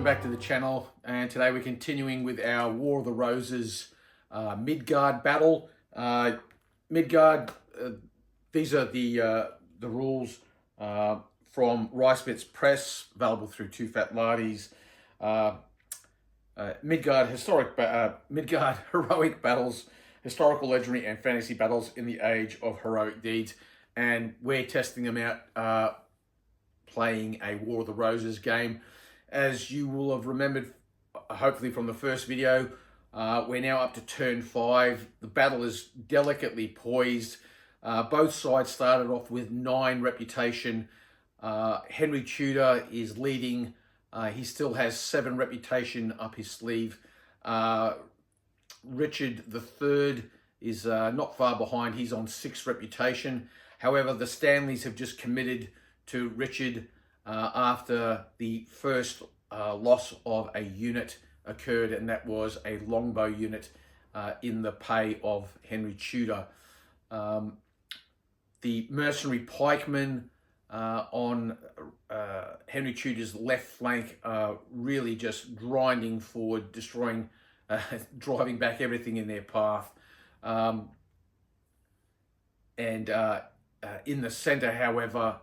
back to the channel, and today we're continuing with our War of the Roses Midgard battle. Midgard, these are the rules from Rice Press, available through Two Fat Lardies. Midgard Heroic Battles, Historical, Legendary and Fantasy Battles in the Age of Heroic Deeds. And we're testing them out, playing a War of the Roses game. As you will have remembered, hopefully from the first video, we're now up to turn 5. The battle is delicately poised. Both sides started off with 9 reputation. Henry Tudor is leading. He still has 7 reputation up his sleeve. Richard III is not far behind. He's on 6 reputation. However, the Stanleys have just committed to Richard after the first loss of a unit occurred, and that was a longbow unit in the pay of Henry Tudor. The mercenary pikemen on Henry Tudor's left flank are really just grinding forward, destroying, driving back everything in their path. In the center, however,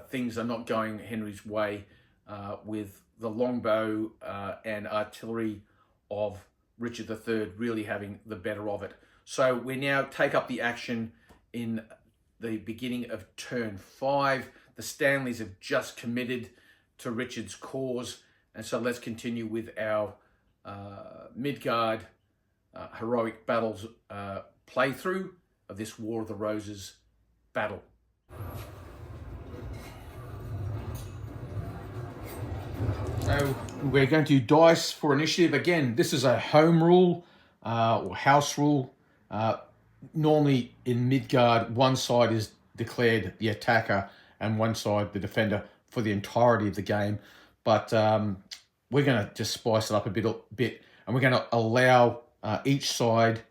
things are not going Henry's way, with the longbow and artillery of Richard III really having the better of it. So we now take up the action in the beginning of turn 5. The Stanleys have just committed to Richard's cause, and so let's continue with our Midgard Heroic Battles playthrough of this War of the Roses battle. So we're going to dice for initiative. Again, this is a home rule or house rule. Normally in Midgard, one side is declared the attacker and one side the defender for the entirety of the game. But we're going to just spice it up a bit, and we're going to allow each side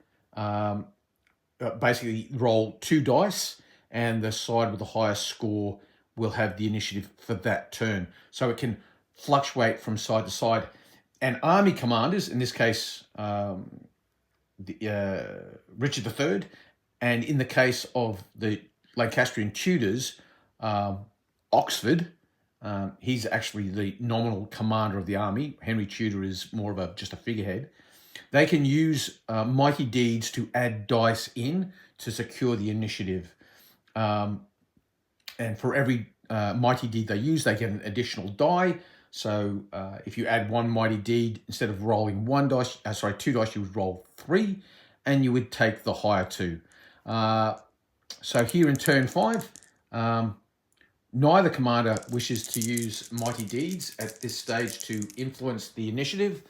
basically roll 2 dice, and the side with the highest score will have the initiative for that turn. So it can fluctuate from side to side. And army commanders, in this case, Richard III, and in the case of the Lancastrian Tudors, Oxford, he's actually the nominal commander of the army. Henry Tudor is more of just a figurehead. They can use mighty deeds to add dice in to secure the initiative. And for every mighty deed they use, they get an additional die. So if you add 1 mighty deed, instead of rolling 2 dice, you would roll 3, and you would take the higher 2. So here in turn 5, neither commander wishes to use mighty deeds at this stage to influence the initiative.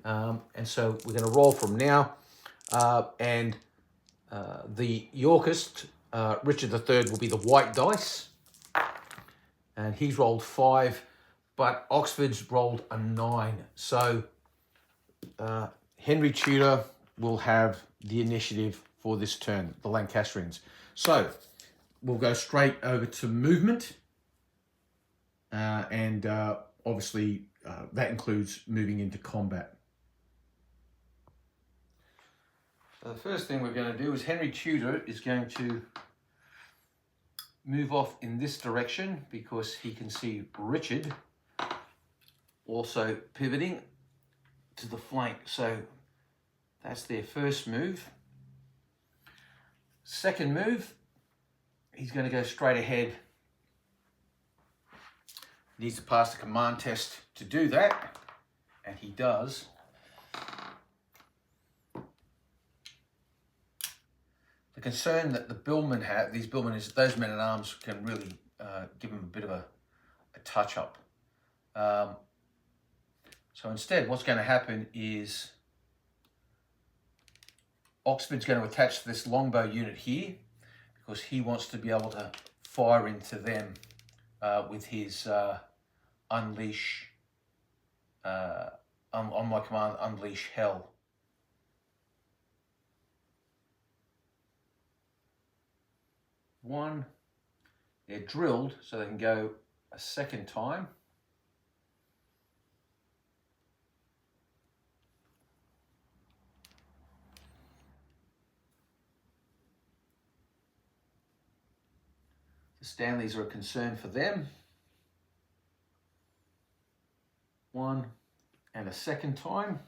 And so we're going to roll from now. The Yorkist, Richard III, will be the white dice. And he's rolled 5, but Oxford's rolled a 9. So Henry Tudor will have the initiative for this turn, the Lancastrians. So we'll go straight over to movement. Obviously that includes moving into combat. So the first thing we're going to do is Henry Tudor is going to move off in this direction because he can see Richard also pivoting to the flank. So that's their first move. Second move, he's going to go straight ahead. Needs to pass the command test to do that, and he does. The concern that the billmen have, these billmen, is those men-at-arms can really give them a bit of a touch-up. So instead, what's going to happen is Oxford's going to attach this longbow unit here because he wants to be able to fire into them with his unleash, on my command, unleash hell. One, they're drilled so they can go a second time. The Stanleys are a concern for them. One and a second time.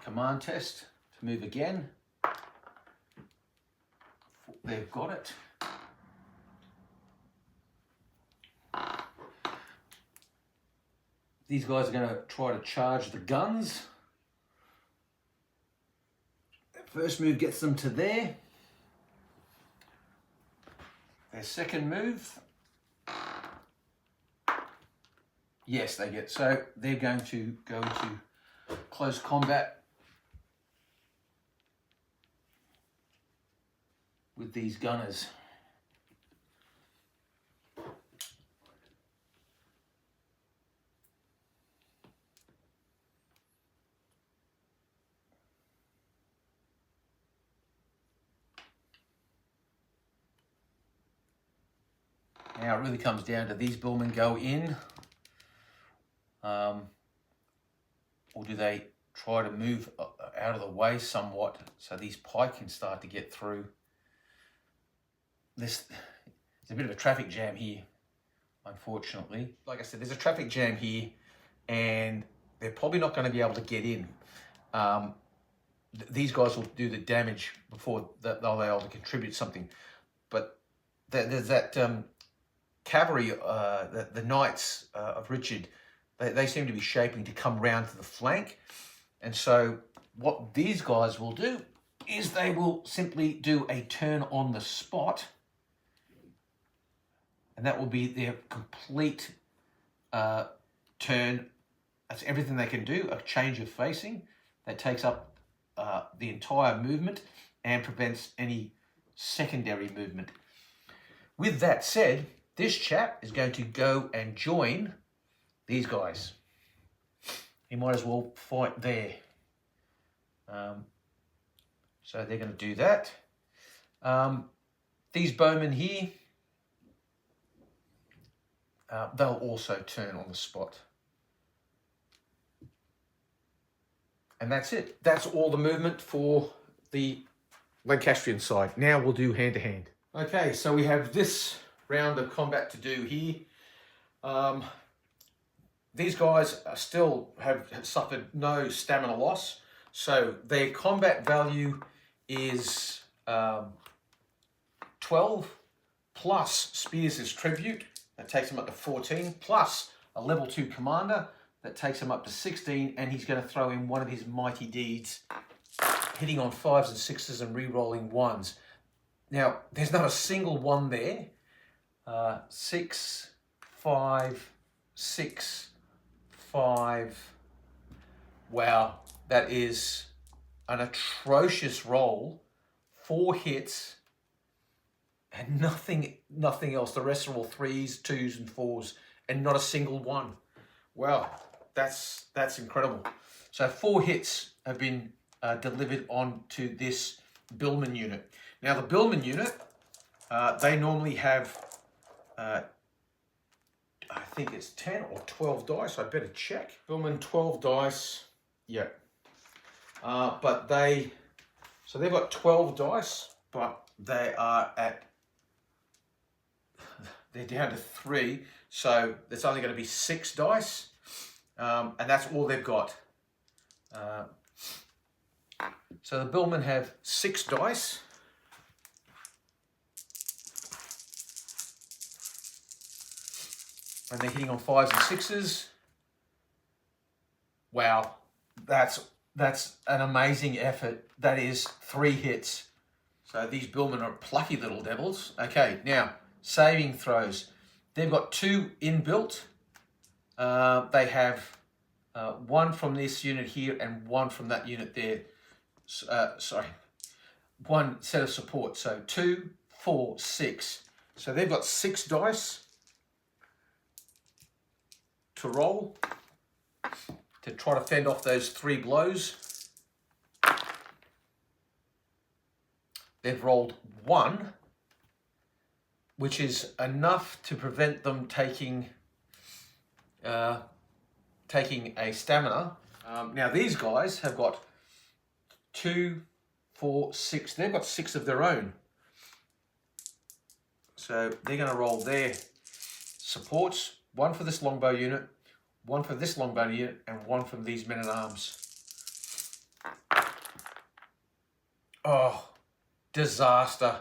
Command test to move again. They've got it. These guys are going to try to charge the guns. First move gets them to there. Their second move. Yes, they get. So they're going to go into close combat with these gunners. Now it really comes down to these billmen go in, or do they try to move out of the way somewhat so these pike can start to get through. There's a bit of a traffic jam here, unfortunately. Like I said, there's a traffic jam here and they're probably not going to be able to get in. These guys will do the damage before they'll be able to contribute something. But there's that cavalry, the knights of Richard, they seem to be shaping to come round to the flank. And so what these guys will do is they will simply do a turn on the spot. And that will be their complete turn. That's everything they can do, a change of facing that takes up the entire movement and prevents any secondary movement. With that said, this chap is going to go and join these guys. He might as well fight there. So they're going to do that. These bowmen here, they'll also turn on the spot. And that's it. That's all the movement for the Lancastrian side. Now we'll do hand to hand. Okay, so we have this round of combat to do here. These guys still have suffered no stamina loss. So their combat value is 12 plus Spears' tribute. That takes him up to 14, plus a level 2 commander. That takes him up to 16, and he's going to throw in one of his mighty deeds, hitting on 5s and 6s and re-rolling 1s. Now, there's not a single one there. 6, 5, 6, 5. Wow, that is an atrocious roll. 4 hits and nothing else. The rest are all 3s, 2s and 4s and not a single one. Wow, that's incredible. So 4 hits have been delivered onto this Billman unit. Now the Billman unit, they normally have, I think it's 10 or 12 dice. I better check. Billman 12 dice. Yeah. But they've got 12 dice, but they're down to 3. So there's only going to be 6 dice. And that's all they've got. So the Billmen have 6 dice. And they're hitting on 5s and 6s. Wow, that's an amazing effort. That is 3 hits. So these Billmen are plucky little devils. Okay, now saving throws. They've got 2 inbuilt. They have 1 from this unit here and 1 from that unit there. Sorry, 1 set of support. So 2, 4, 6. So they've got 6 dice to roll to try to fend off those 3 blows. They've rolled 1, which is enough to prevent them taking a stamina. Now these guys have got 2, 4, 6. They've got 6 of their own. So they're going to roll their supports, one for this longbow unit, one for this longbow unit, and one from these men-at-arms. Oh, disaster.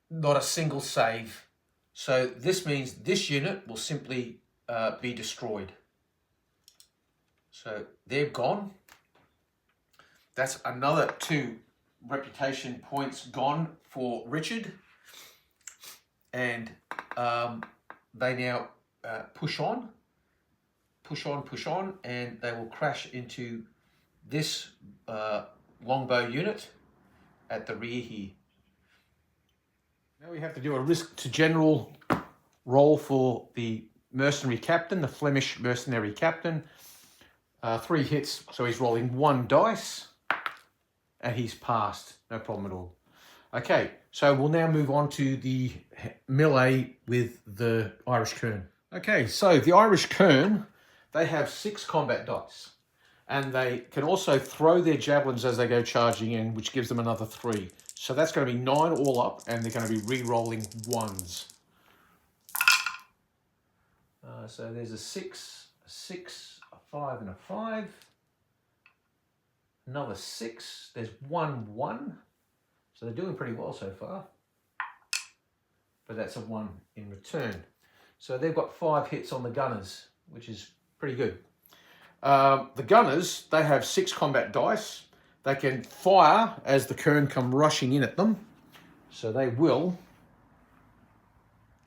Not a single save. So this means this unit will simply be destroyed. So they're gone. That's another 2 reputation points gone for Richard. And they now push on, and they will crash into this longbow unit at the rear here. Now we have to do a risk to general roll for the mercenary captain, the Flemish mercenary captain. 3 hits, so he's rolling 1 dice, and he's passed, no problem at all. Okay, so we'll now move on to the melee with the Irish Kern. Okay, so the Irish Kern, they have 6 combat dice, and they can also throw their javelins as they go charging in, which gives them another 3. So that's going to be 9 all up, and they're going to be re-rolling 1s. So there's a 6, a 6, a 5, and a 5. Another 6. There's 1, 1. So they're doing pretty well so far. But that's a 1 in return. So they've got 5 hits on the gunners, which is pretty good. The gunners, they have 6 combat dice. They can fire as the Kern come rushing in at them. So they will.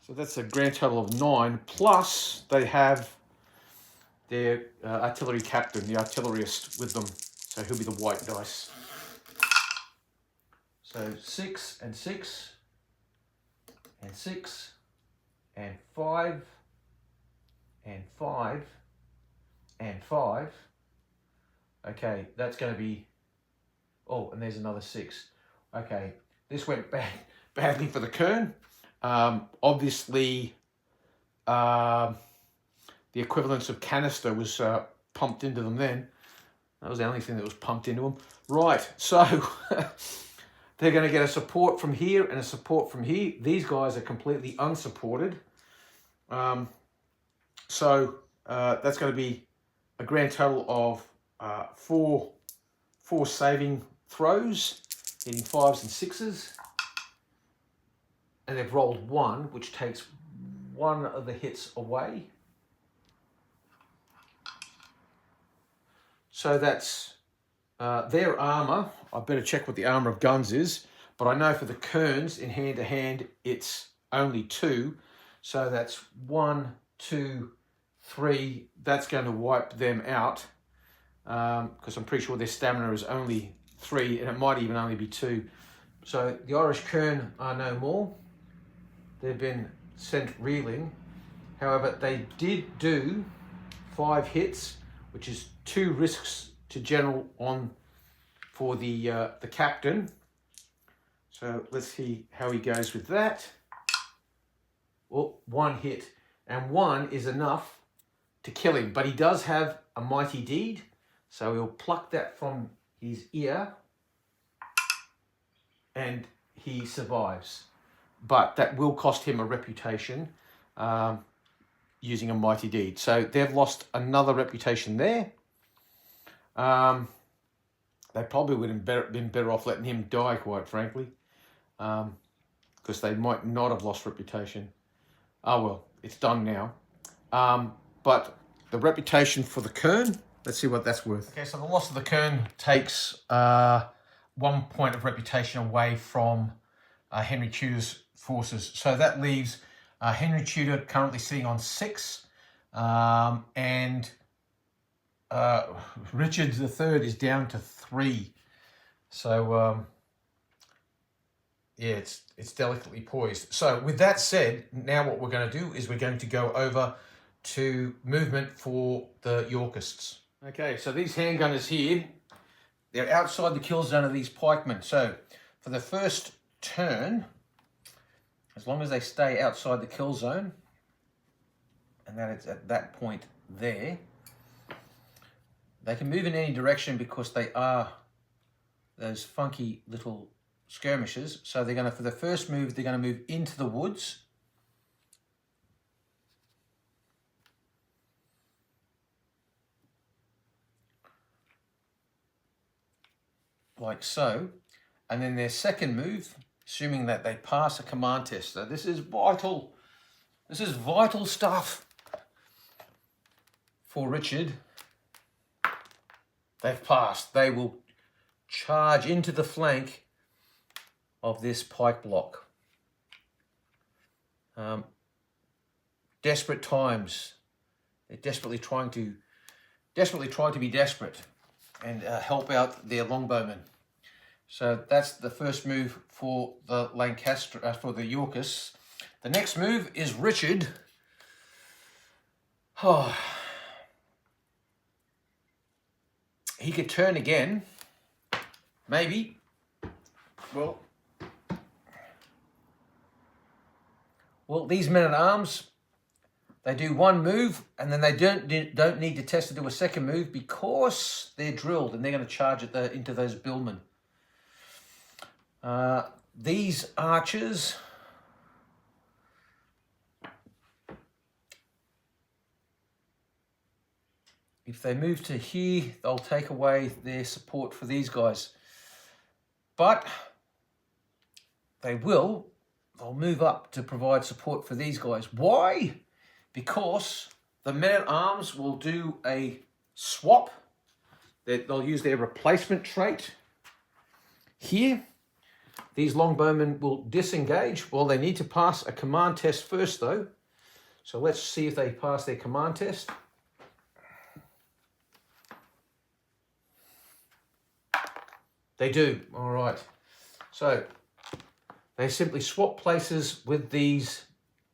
So that's a grand total of 9. Plus they have their artillery captain, the artillerist, with them. So he'll be the white dice. So 6 and 6 and 6 and 5 and 5 and 5. Okay, that's going to be... Oh, and there's another 6. Okay, this went badly for the Kern. Obviously, the equivalence of canister was pumped into them then. That was the only thing that was pumped into them. Right, so they're going to get a support from here and a support from here. These guys are completely unsupported. So that's going to be a grand total of 4 saving throws, hitting 5s and 6s. And they've rolled 1, which takes 1 of the hits away. So that's their armour. I better check what the armour of guns is. But I know for the Kerns, in hand-to-hand, it's only 2. So that's 1, 2, 3. That's going to wipe them out. Because I'm pretty sure their stamina is only 3, and it might even only be 2. So the Irish Kern are no more. They've been sent reeling. However, they did do 5 hits, which is 2 risks to general on for the captain. So let's see how he goes with that. Well, 1 hit, and 1 is enough to kill him, but he does have a mighty deed, so he'll pluck that from his ear, and he survives. But that will cost him a reputation using a mighty deed. So they've lost another reputation there. They probably would have been better off letting him die, quite frankly, because they might not have lost reputation. Oh well, it's done now. But the reputation for the Kern, let's see what that's worth. Okay, so the loss of the Kern takes 1 point of reputation away from Henry Tudor's forces. So that leaves Henry Tudor currently sitting on 6, and Richard III is down to 3. So yeah, it's delicately poised. So with that said, now what we're going to do is we're going to go over to movement for the Yorkists. Okay, so these handgunners here, they're outside the kill zone of these pikemen. So for the first turn, as long as they stay outside the kill zone, and that it's at that point there, they can move in any direction because they are those funky little skirmishers. So they're going to, for the first move, they're going to move into the woods. Like so. And then their second move, assuming that they pass a command test. So this is vital. This is vital stuff for Richard. They've passed. They will charge into the flank of this pike block. Desperate times. They're desperately trying to be desperate and help out their longbowmen. So that's the first move for the for the Yorkists. The next move is Richard. Oh. He could turn again, maybe. Well, these men-at-arms, they do one move and then they don't need to test to do a second move because they're drilled and they're going to charge into those billmen. These archers, if they move to here, they'll take away their support for these guys. But they'll move up to provide support for these guys. Why? Because the men-at-arms will do a swap. They'll use their replacement trait here. These longbowmen will disengage. Well, they need to pass a command test first, though. So let's see if they pass their command test. They do. All right. So they simply swap places with these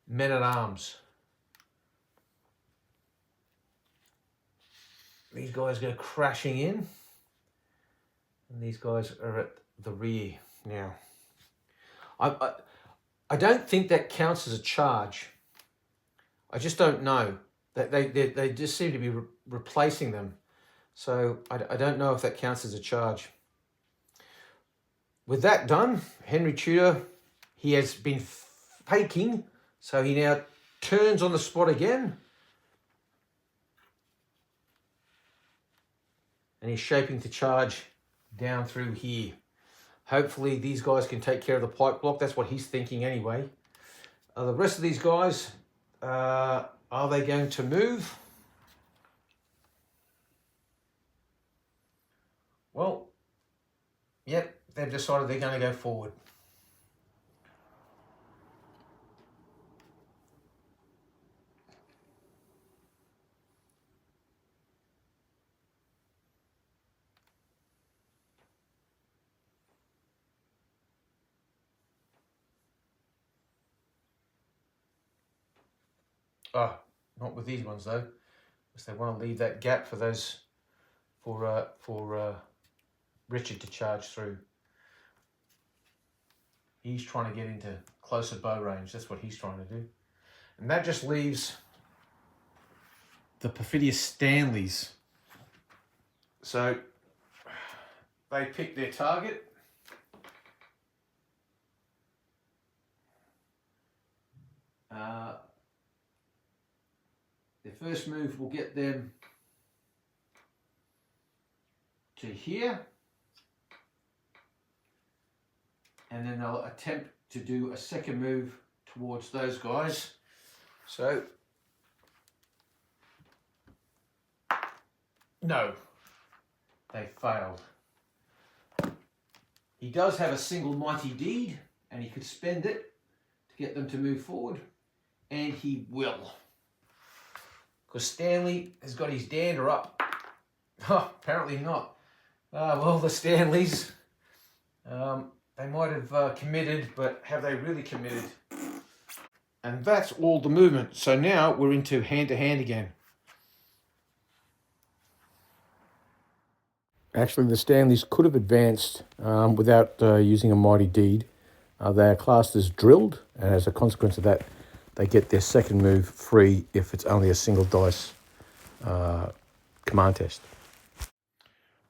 men-at-arms. These guys go crashing in. And these guys are at the rear now. I don't think that counts as a charge. I just don't know. They just seem to be replacing them. So I don't know if that counts as a charge. With that done, Henry Tudor, he has been faking, so he now turns on the spot again. And he's shaping to charge down through here. Hopefully these guys can take care of the pike block. That's what he's thinking anyway. The rest of these guys, are they going to move? Well, yep, they've decided they're going to go forward. Oh, not with these ones though, because they want to leave that gap for those, for Richard to charge through. He's trying to get into closer bow range. That's what he's trying to do, and that just leaves the perfidious Stanleys. So they pick their target. Their first move will get them to here, and then they'll attempt to do a second move towards those guys. So, no, they failed. He does have a single mighty deed, and he could spend it to get them to move forward, and he will. Because Stanley has got his dander up. Oh, apparently not. Well, the Stanleys, they might have committed, but have they really committed? And that's all the movement. So now we're into hand-to-hand again. Actually, the Stanleys could have advanced without using a mighty deed. They are classed as drilled, and as a consequence of that, they get their second move free if it's only a single dice command test.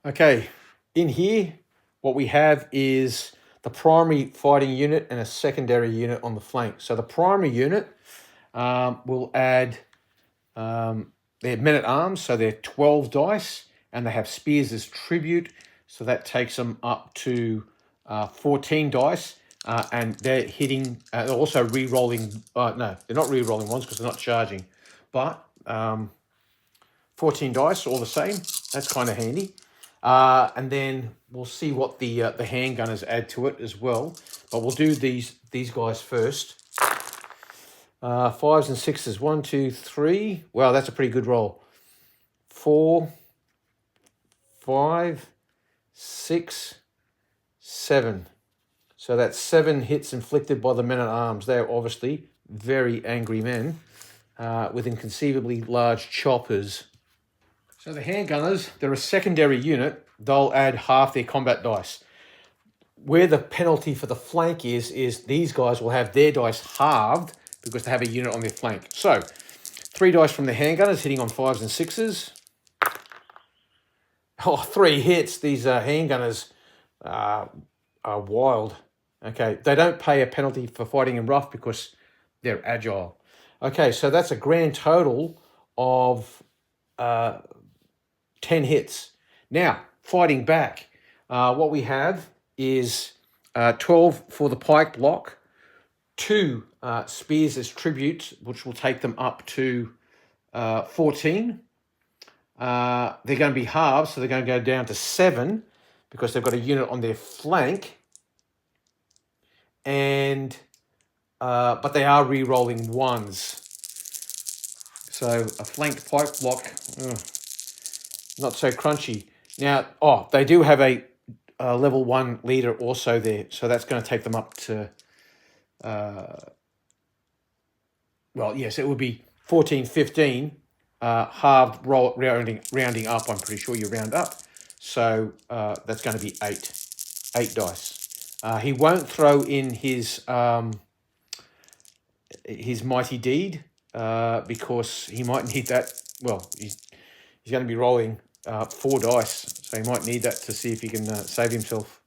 Okay, in here, what we have is the primary fighting unit and a secondary unit on the flank. So the primary unit will add their men-at-arms, so they're 12 dice, and they have spears as tribute, so that takes them up to 14 dice, and they're hitting, they're also re-rolling, no, they're not re-rolling ones because they're not charging, but 14 dice, all the same, that's kind of handy. And then we'll see what the handgunners add to it as well, but we'll do these guys first. 5s and 6s, 1, 2, 3. Wow, that's a pretty good roll. 4, 5, 6, 7. So that's 7 hits inflicted by the men-at-arms. They're obviously very angry men with inconceivably large choppers. So the handgunners, they're a secondary unit. They'll add half their combat dice. Where the penalty for the flank is these guys will have their dice halved because they have a unit on their flank. So 3 dice from the handgunners hitting on 5s and 6s. Oh, 3 hits. These handgunners are wild. Okay, they don't pay a penalty for fighting in rough because they're agile. Okay, so that's a grand total of 10 hits. Now, fighting back, what we have is 12 for the pike block, 2 spears as tributes, which will take them up to 14. They're going to be halved, so they're going to go down to 7 because they've got a unit on their flank. And but they are re-rolling 1s. So a flanked pike block, not so crunchy. Now, they do have a level 1 leader also there, so that's going to take them up to, well, yes, it would be 14, 15, halved rounding up. I'm pretty sure you round up. So that's going to be 8 dice. He won't throw in his mighty deed because he might need that. Well, he's going to be rolling 4 dice, so he might need that to see if he can save himself.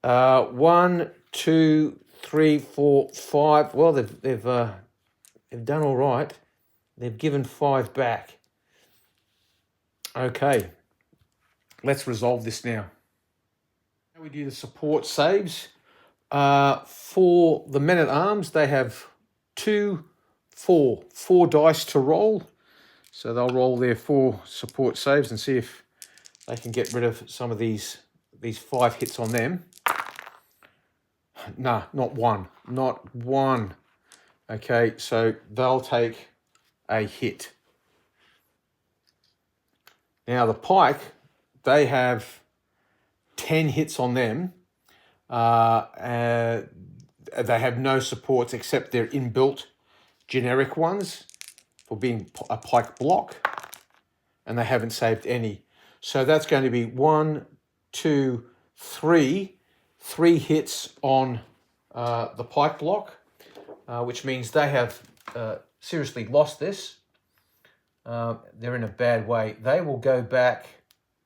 1, 2, 3, 4, 5. Well, they've done all right. They've given 5 back. Okay, let's resolve this now. Now we do the support saves. For the men-at-arms, they have 2, 4 dice to roll. So they'll roll their 4 support saves and see if they can get rid of some of these 5 hits on them. No, not one. Not one. Okay, so they'll take a hit. Now the pike, they have 10 hits on them. They have no supports except their inbuilt generic ones for being a pike block, and they haven't saved any. So that's going to be 1, 2, 3 hits on the pike block, which means they have seriously lost this. They're in a bad way. They will go back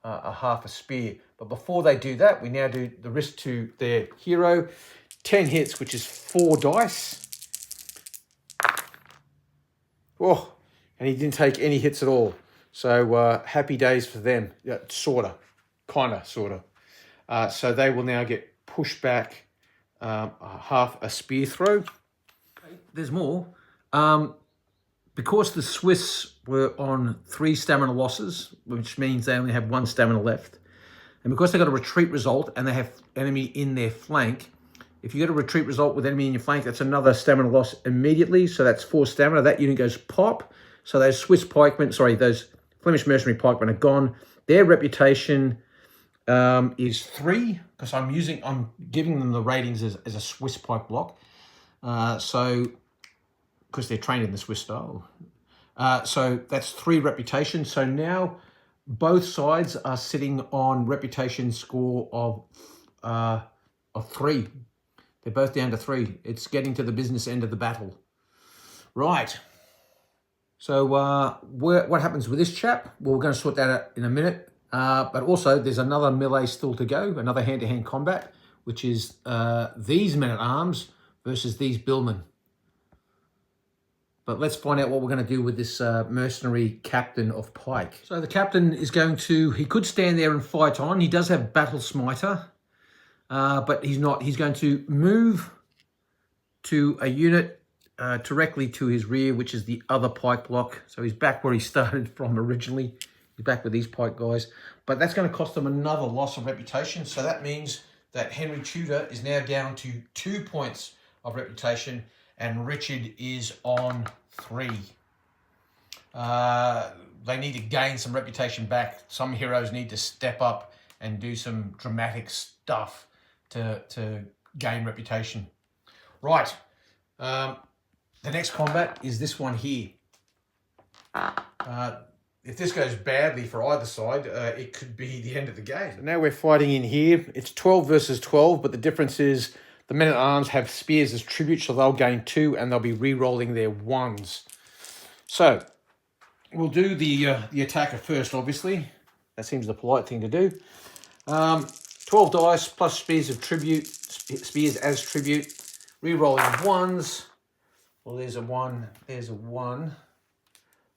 a half a spear. But before they do that, we now do the risk to their hero. 10 hits, which is 4 dice. Oh, and he didn't take any hits at all. So happy days for them. Yeah, sorta. So they will now get pushed back half a spear throw. There's more. Because the Swiss were on 3 stamina losses, which means they only have 1 stamina left, and because they got a retreat result and they have enemy in their flank, if you get a retreat result with enemy in your flank, that's another stamina loss immediately. So that's 4 stamina. That unit goes pop. So those those Flemish mercenary pikemen are gone. Their reputation is 3 because I'm giving them the ratings as a Swiss pike block. So because they're trained in the Swiss style. So that's 3 reputation. So now both sides are sitting on reputation score of 3. They're both down to 3. It's getting to the business end of the battle. Right. So what happens with this chap? Well, we're going to sort that out in a minute. But also there's another melee still to go, another hand-to-hand combat, which is these men-at-arms versus these billmen. But let's find out what we're going to do with this mercenary captain of pike. So the captain is going to, he could stand there and fight on. He does have battle smiter, but he's not. He's going to move to a unit directly to his rear, which is the other pike block. So he's back where he started from originally. He's back with these pike guys. But that's going to cost them another loss of reputation. So that means that Henry Tudor is now down to 2 points of reputation, and Richard is on 3. They need to gain some reputation back. Some heroes need to step up and do some dramatic stuff to gain reputation. Right. The next combat is this one here. If this goes badly for either side, it could be the end of the game. So now we're fighting in here. It's 12 versus 12, but the difference is the men-at-arms have spears as tribute, so they'll gain 2, and they'll be re-rolling their 1s. So we'll do the attacker first, obviously. That seems the polite thing to do. 12 dice plus spears of tribute, spears as tribute. Re-rolling 1s. Well, there's a 1. There's a 1.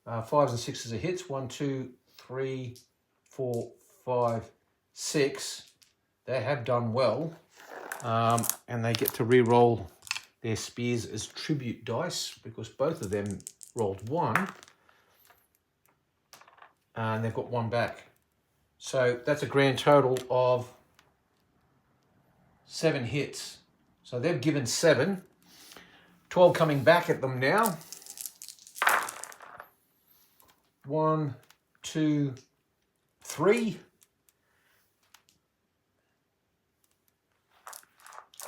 5s and 6s are hits. 1, 2, 3, 4, 5, 6. They have done well. And they get to re-roll their spears as tribute dice because both of them rolled 1. And they've got 1 back. So that's a grand total of 7 hits. So they've given 7. 12 coming back at them now. 1, 2, 3.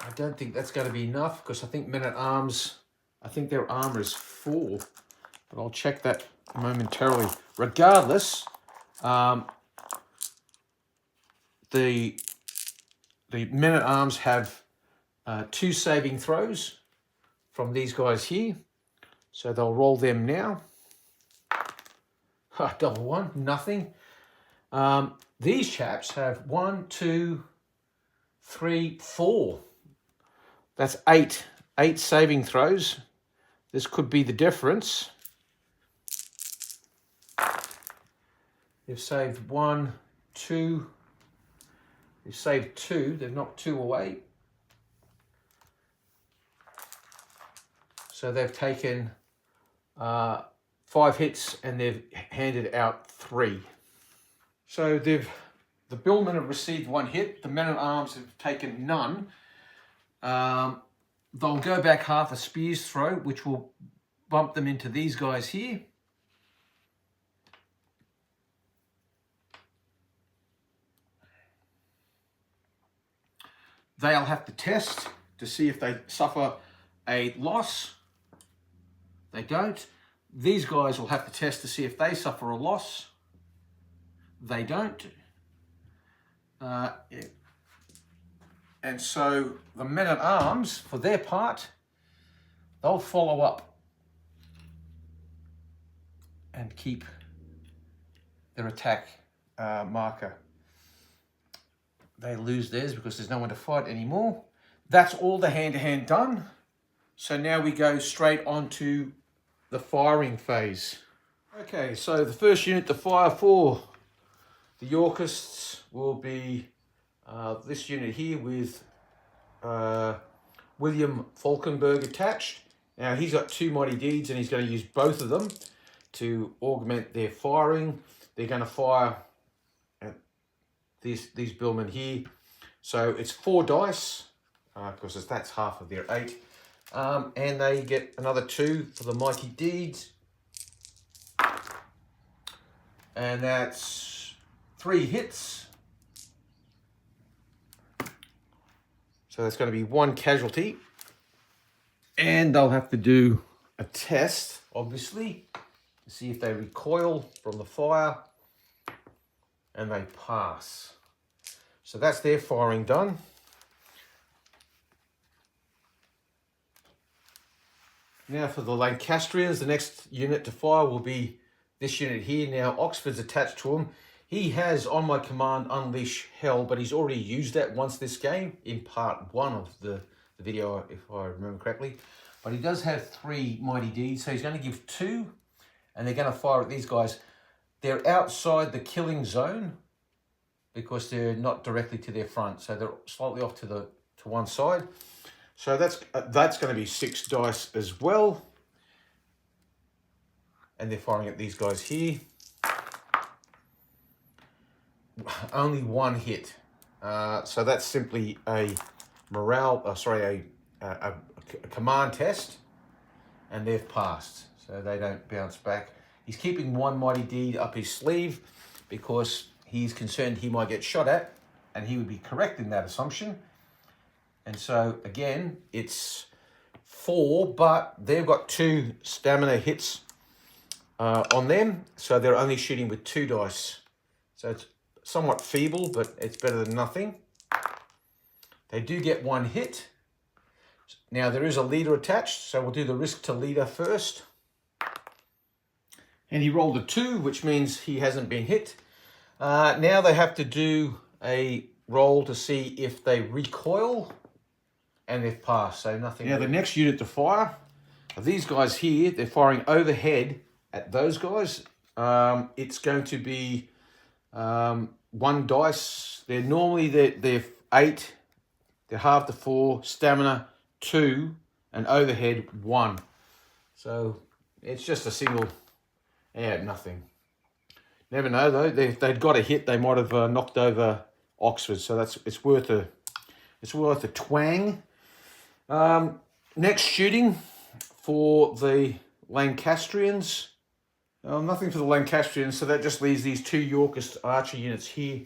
I don't think that's going to be enough because I think men-at-arms, I think their armor is 4. But I'll check that momentarily. Regardless, the men-at-arms have 2 saving throws from these guys here. So they'll roll them now. Double 1, nothing. These chaps have 1, 2, 3, 4. That's 8 saving throws. This could be the difference. They've saved 1, 2. They've saved 2. They've knocked 2 away. So they've taken 5 hits and they've handed out 3. So the billmen have received 1 hit. The men-at-arms have taken none. They'll go back half a spear's throw, which will bump them into these guys here. They'll have to test to see if they suffer a loss. They don't. These guys will have to test to see if they suffer a loss. They don't. Yeah. And so the men-at-arms, for their part, they'll follow up and keep their attack marker. They lose theirs because there's no one to fight anymore. That's all the hand-to-hand done. So now we go straight on to the firing phase. Okay, so the first unit to fire for the Yorkists will be this unit here with William Falkenberg attached. Now he's got 2 mighty deeds and he's going to use both of them to augment their firing. They're going to fire at these billmen here. So it's 4 dice because that's half of their 8. And they get another 2 for the mighty deeds. And that's 3 hits. So that's going to be 1 casualty. And they'll have to do a test, obviously, to see if they recoil from the fire. And they pass. So that's their firing done. Now for the Lancastrians, the next unit to fire will be this unit here. Now Oxford's attached to him. He has, on my command, unleash hell, but he's already used that once this game in part 1 of the video, if I remember correctly. But he does have 3 mighty deeds, so he's going to give 2, and they're going to fire at these guys. They're outside the killing zone because they're not directly to their front, so they're slightly off to one side. So that's going to be 6 dice as well, and they're firing at these guys here. Only 1 hit, so that's simply a a command test, and they've passed, so they don't bounce back. He's keeping 1 mighty deed up his sleeve because he's concerned he might get shot at, and he would be correct in that assumption. And so again, it's 4, but they've got 2 stamina hits on them, so they're only shooting with 2 dice. So it's somewhat feeble, but it's better than nothing. They do get 1 hit. Now there is a leader attached, so we'll do the risk to leader first. And he rolled a 2, which means he hasn't been hit. Now they have to do a roll to see if they recoil, and they've passed, so nothing. Now the next unit to fire are these guys here. They're firing overhead at those guys. It's going to be 1 dice. They're normally they're 8. They're half to 4. Stamina 2, and overhead 1. So it's just a single. Yeah, nothing. Never know though. If they'd got a hit, they might have knocked over Oxford. So it's worth a twang. Next shooting for the Lancastrians. Nothing for the Lancastrians, so that just leaves these 2 Yorkist archer units here.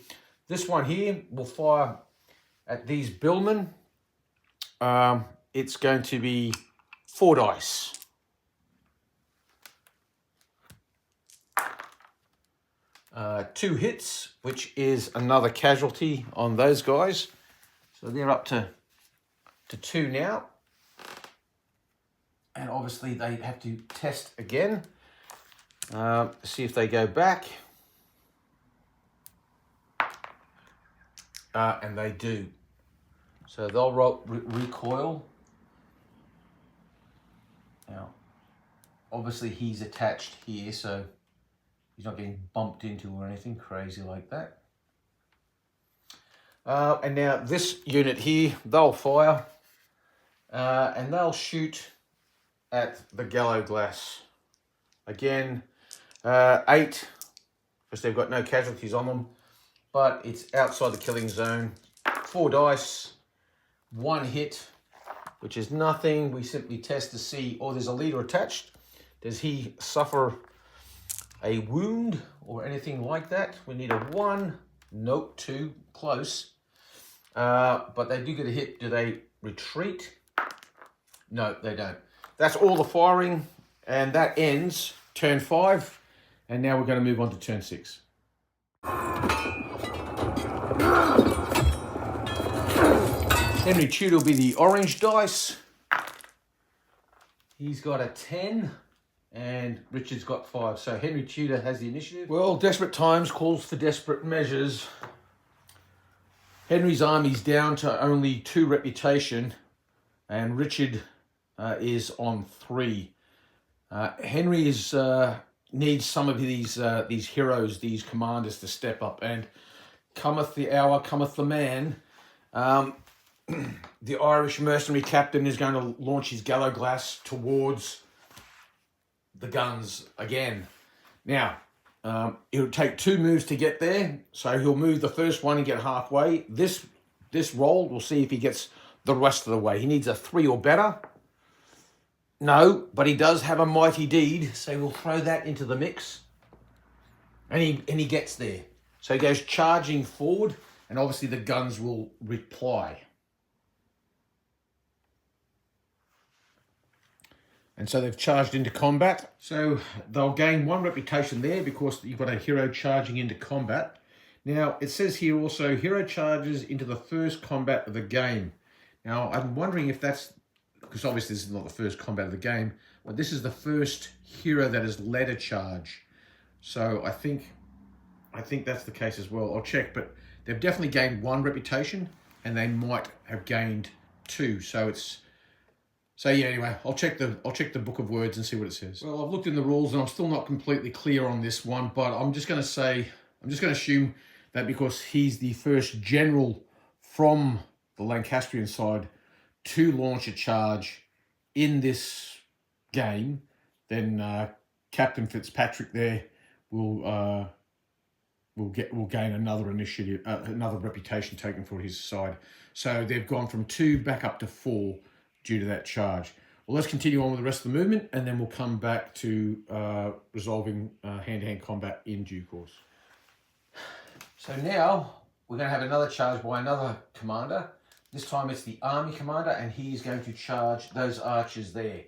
This one here will fire at these billmen. It's going to be 4 dice. Two hits, which is another casualty on those guys. So they're up to 2 now. And obviously they have to test again. See if they go back. And they do. So they'll recoil. Now, obviously he's attached here, so he's not getting bumped into or anything crazy like that. And now this unit here, they'll fire. And they'll shoot at the gallows glass. Again, 8, because they've got no casualties on them, but it's outside the killing zone. 4 dice, 1 hit, which is nothing. We simply test to see, there's a leader attached. Does he suffer a wound or anything like that? We need a 1, nope, 2, close. But they do get a hit. Do they retreat? No, they don't. That's all the firing, and that ends turn 5, and now we're going to move on to turn 6. Henry Tudor will be the orange dice. He's got a 10, and Richard's got 5. So Henry Tudor has the initiative. Well, desperate times calls for desperate measures. Henry's army's down to only 2 reputation, and Richard is on 3. Henry needs some of these heroes, these commanders, to step up. And cometh the hour, cometh the man. The Irish mercenary captain is going to launch his gallows glass towards the guns again. Now, it'll take 2 moves to get there, so he'll move the first one and get halfway. This roll, we'll see if he gets the rest of the way. He needs a 3 or better. No, but he does have a mighty deed, so we'll throw that into the mix. And he gets there. So he goes charging forward, and obviously the guns will reply. And so they've charged into combat. So they'll gain 1 reputation there because you've got a hero charging into combat. Now, it says here also, hero charges into the first combat of the game. Now, I'm wondering if that's, because obviously this is not the first combat of the game, but this is the first hero that has led a charge. So I think I think that's the case as well. I'll check, but they've definitely gained 1 reputation, and they might have gained 2. So it's yeah. Anyway, I'll check the book of words and see what it says. Well, I've looked in the rules, and I'm still not completely clear on this one, but I'm just going to assume that because he's the first general from the Lancastrian side to launch a charge in this game, then Captain Fitzpatrick there will gain another initiative, another reputation taken for his side. So they've gone from 2 back up to 4 due to that charge. Well, let's continue on with the rest of the movement, and then we'll come back to resolving hand-to-hand combat in due course. So now we're going to have another charge by another commander. This time it's the army commander, and he's going to charge those archers there.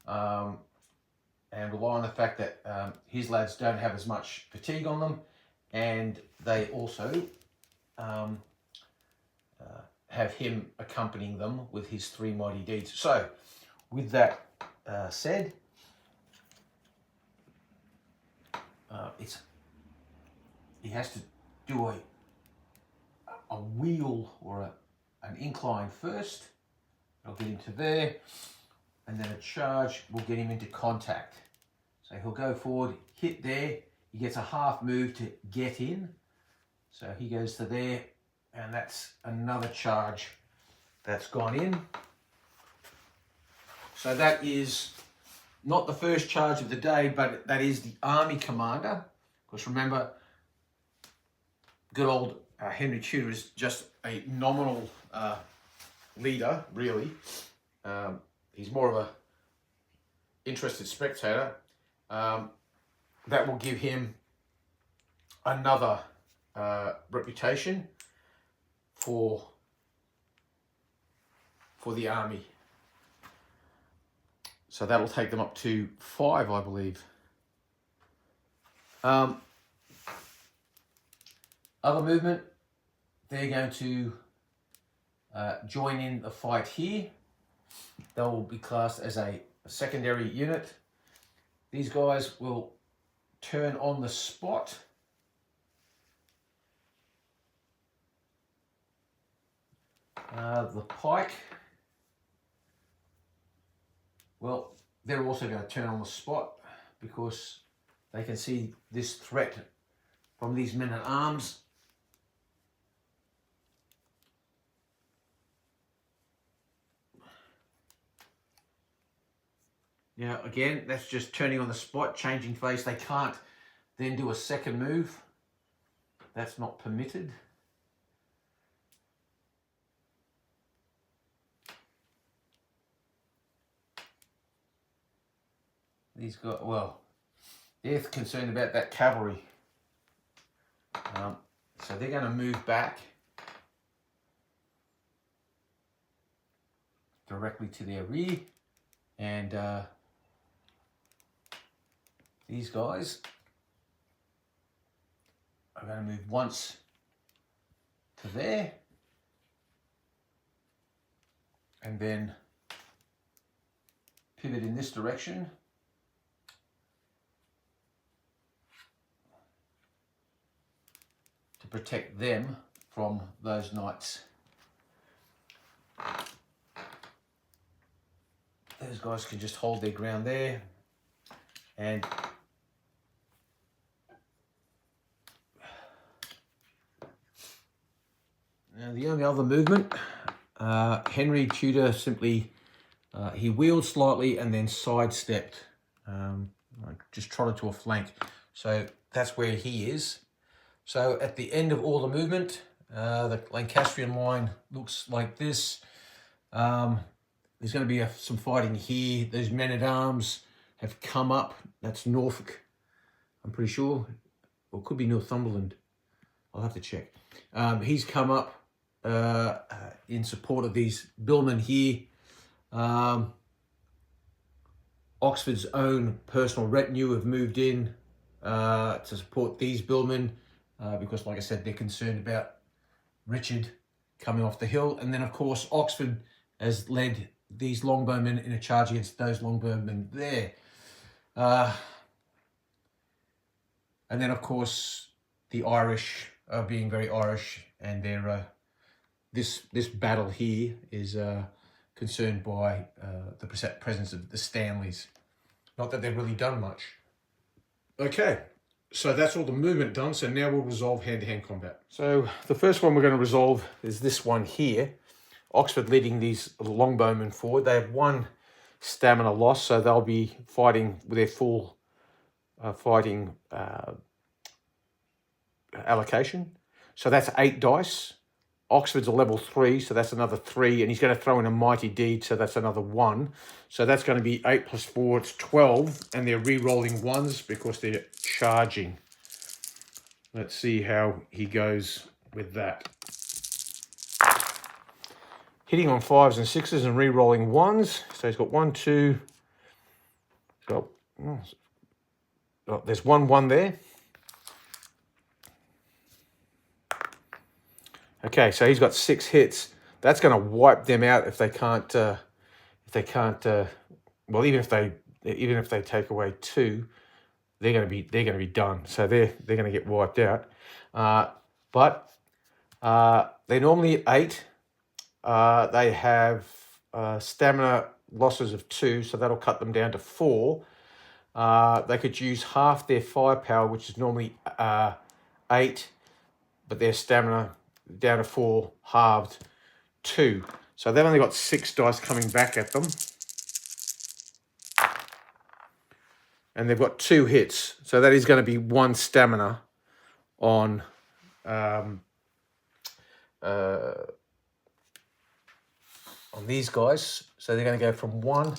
And rely on the fact that his lads don't have as much fatigue on them, and they also have him accompanying them with his 3 mighty deeds. So, with that said, he has to do a wheel or an incline first. It'll get him to there, and then a charge will get him into contact. So he'll go forward, hit there, he gets a half move to get in. So he goes to there, and that's another charge that's gone in. So that is not the first charge of the day, but that is the army commander. Because remember, good old Henry Tudor is just a nominal leader, really. He's more of a interested spectator. That will give him another reputation for the army. So that'll take them up to 5, I believe. Other movement, they're going to join in the fight here. They'll be classed as a secondary unit. These guys will turn on the spot. The pike, well, they're also going to turn on the spot because they can see this threat from these men-at-arms. Now, again, that's just turning on the spot, changing face. They can't then do a second move. That's not permitted. These guys, well, they're concerned about that cavalry. So they're going to move back directly to their rear. And these guys are going to move once to there, and then pivot in this direction. To protect them from those knights. Those guys can just hold their ground there, and now the only other movement, Henry Tudor simply he wheeled slightly and then sidestepped, just trotted to a flank. So that's where he is. So at the end of all the movement, the Lancastrian line looks like this. There's going to be some fighting here. Those men-at-arms have come up. That's Norfolk, I'm pretty sure. Or it could be Northumberland. I'll have to check. He's come up in support of these billmen here. Oxford's own personal retinue have moved in to support these billmen because, like I said, they're concerned about Richard coming off the hill. And then, of course, Oxford has led these longbowmen in a charge against those longbowmen there. And then, of course, the Irish are being very Irish, and they're this battle here is concerned by the presence of the Stanleys. Not that they've really done much. Okay, so that's all the movement done. So now we'll resolve hand-to-hand combat. So the first one we're going to resolve is this one here. Oxford leading these longbowmen forward. They have 1 stamina loss, so they'll be fighting with their full fighting allocation. So that's 8 dice. Oxford's a level 3, so that's another 3, and he's going to throw in a mighty deed, so that's another 1. So that's going to be 8 plus 4, it's 12, and they're re-rolling 1s because they're charging. Let's see how he goes with that. Hitting on 5s and 6s and re-rolling 1s. So he's got 1, 2. Got, oh, there's 1 1 there. Okay, so he's got 6 hits. That's going to wipe them out if they can't. Well, even if they take away 2, they're going to be done. So they're going to get wiped out. But they're normally 8. They have stamina losses of 2, so that'll cut them down to 4. They could use half their firepower, which is normally 8, but their stamina down to 4, halved 2. So they've only got 6 dice coming back at them. And they've got 2 hits. So that is going to be 1 stamina on these guys. So they're going to go from 1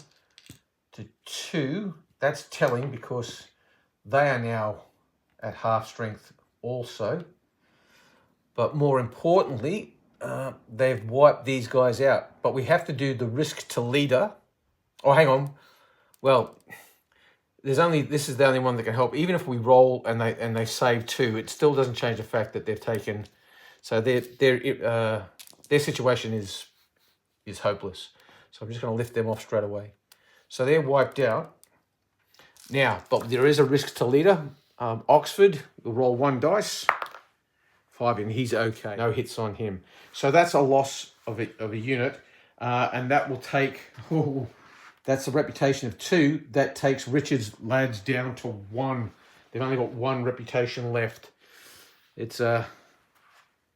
to 2. That's telling because they are now at half strength also. But more importantly, they've wiped these guys out. But we have to do the risk to leader. Oh, hang on. Well, this is the only one that can help. Even if we roll and they save 2, it still doesn't change the fact that they've taken. So their situation is hopeless. So I'm just going to lift them off straight away. So they're wiped out. Now, but there is a risk to leader. Oxford will roll 1 dice. 5, and he's okay. No hits on him. So that's a loss of a unit, and that will take. Oh, that's a reputation of 2. That takes Richard's lads down to 1. They've only got 1 reputation left. It's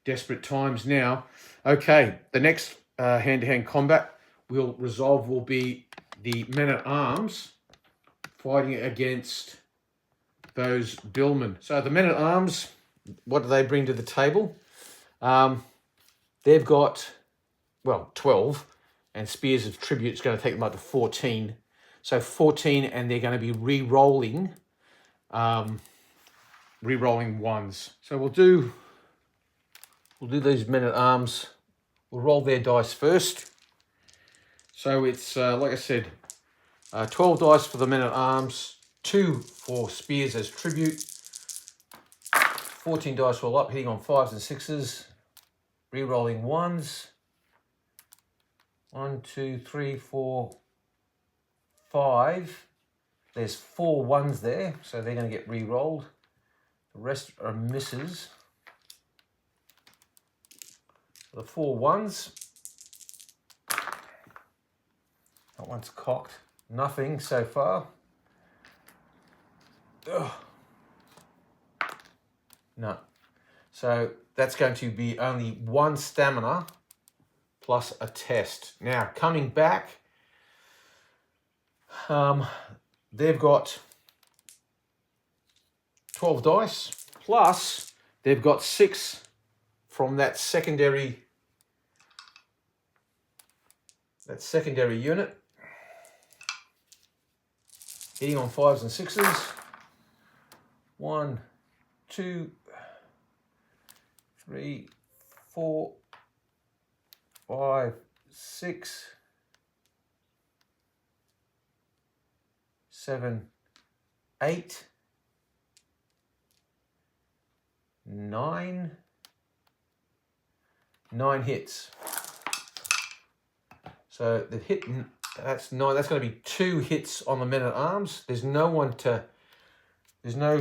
desperate times now. Okay, the next hand-to-hand combat we'll resolve will be the men-at-arms fighting against those billmen. So the men-at-arms. What do they bring to the table? They've got, well, 12, and Spears of Tribute is going to take them up to 14. So 14, and they're going to be re-rolling 1s. So we'll do these men-at-arms. We'll roll their dice first. So it's, like I said, 12 dice for the men-at-arms, 2 for Spears as Tribute, 14 dice roll up, hitting on 5s and 6s, re-rolling 1s. 1, 2, 3, 4, 5. There's 4 1s there, so they're going to get re-rolled. The rest are misses. The 4 1s. That one's cocked. Nothing so far. Ugh. No. So that's going to be only 1 stamina plus a test. Now, coming back, they've got 12 dice, plus they've got 6 from that secondary unit. Hitting on 5s and 6s. 1, 2, 3, 4, 5, 6, 7, 8, 9. 9 hits. So the hit, that's 9. That's going to be 2 hits on the men-at-arms. There's no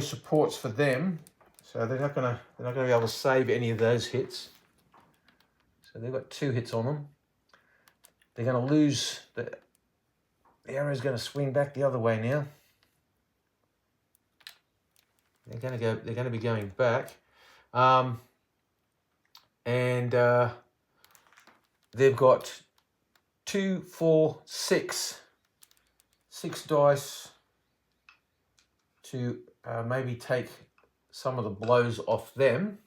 supports for them. So they're not gonna be able to save any of those hits. So they've got 2 hits on them. They're gonna lose the arrow's gonna swing back the other way now. They're gonna be going back. They've got 2, 4, 6 dice to maybe take some of the blows off them.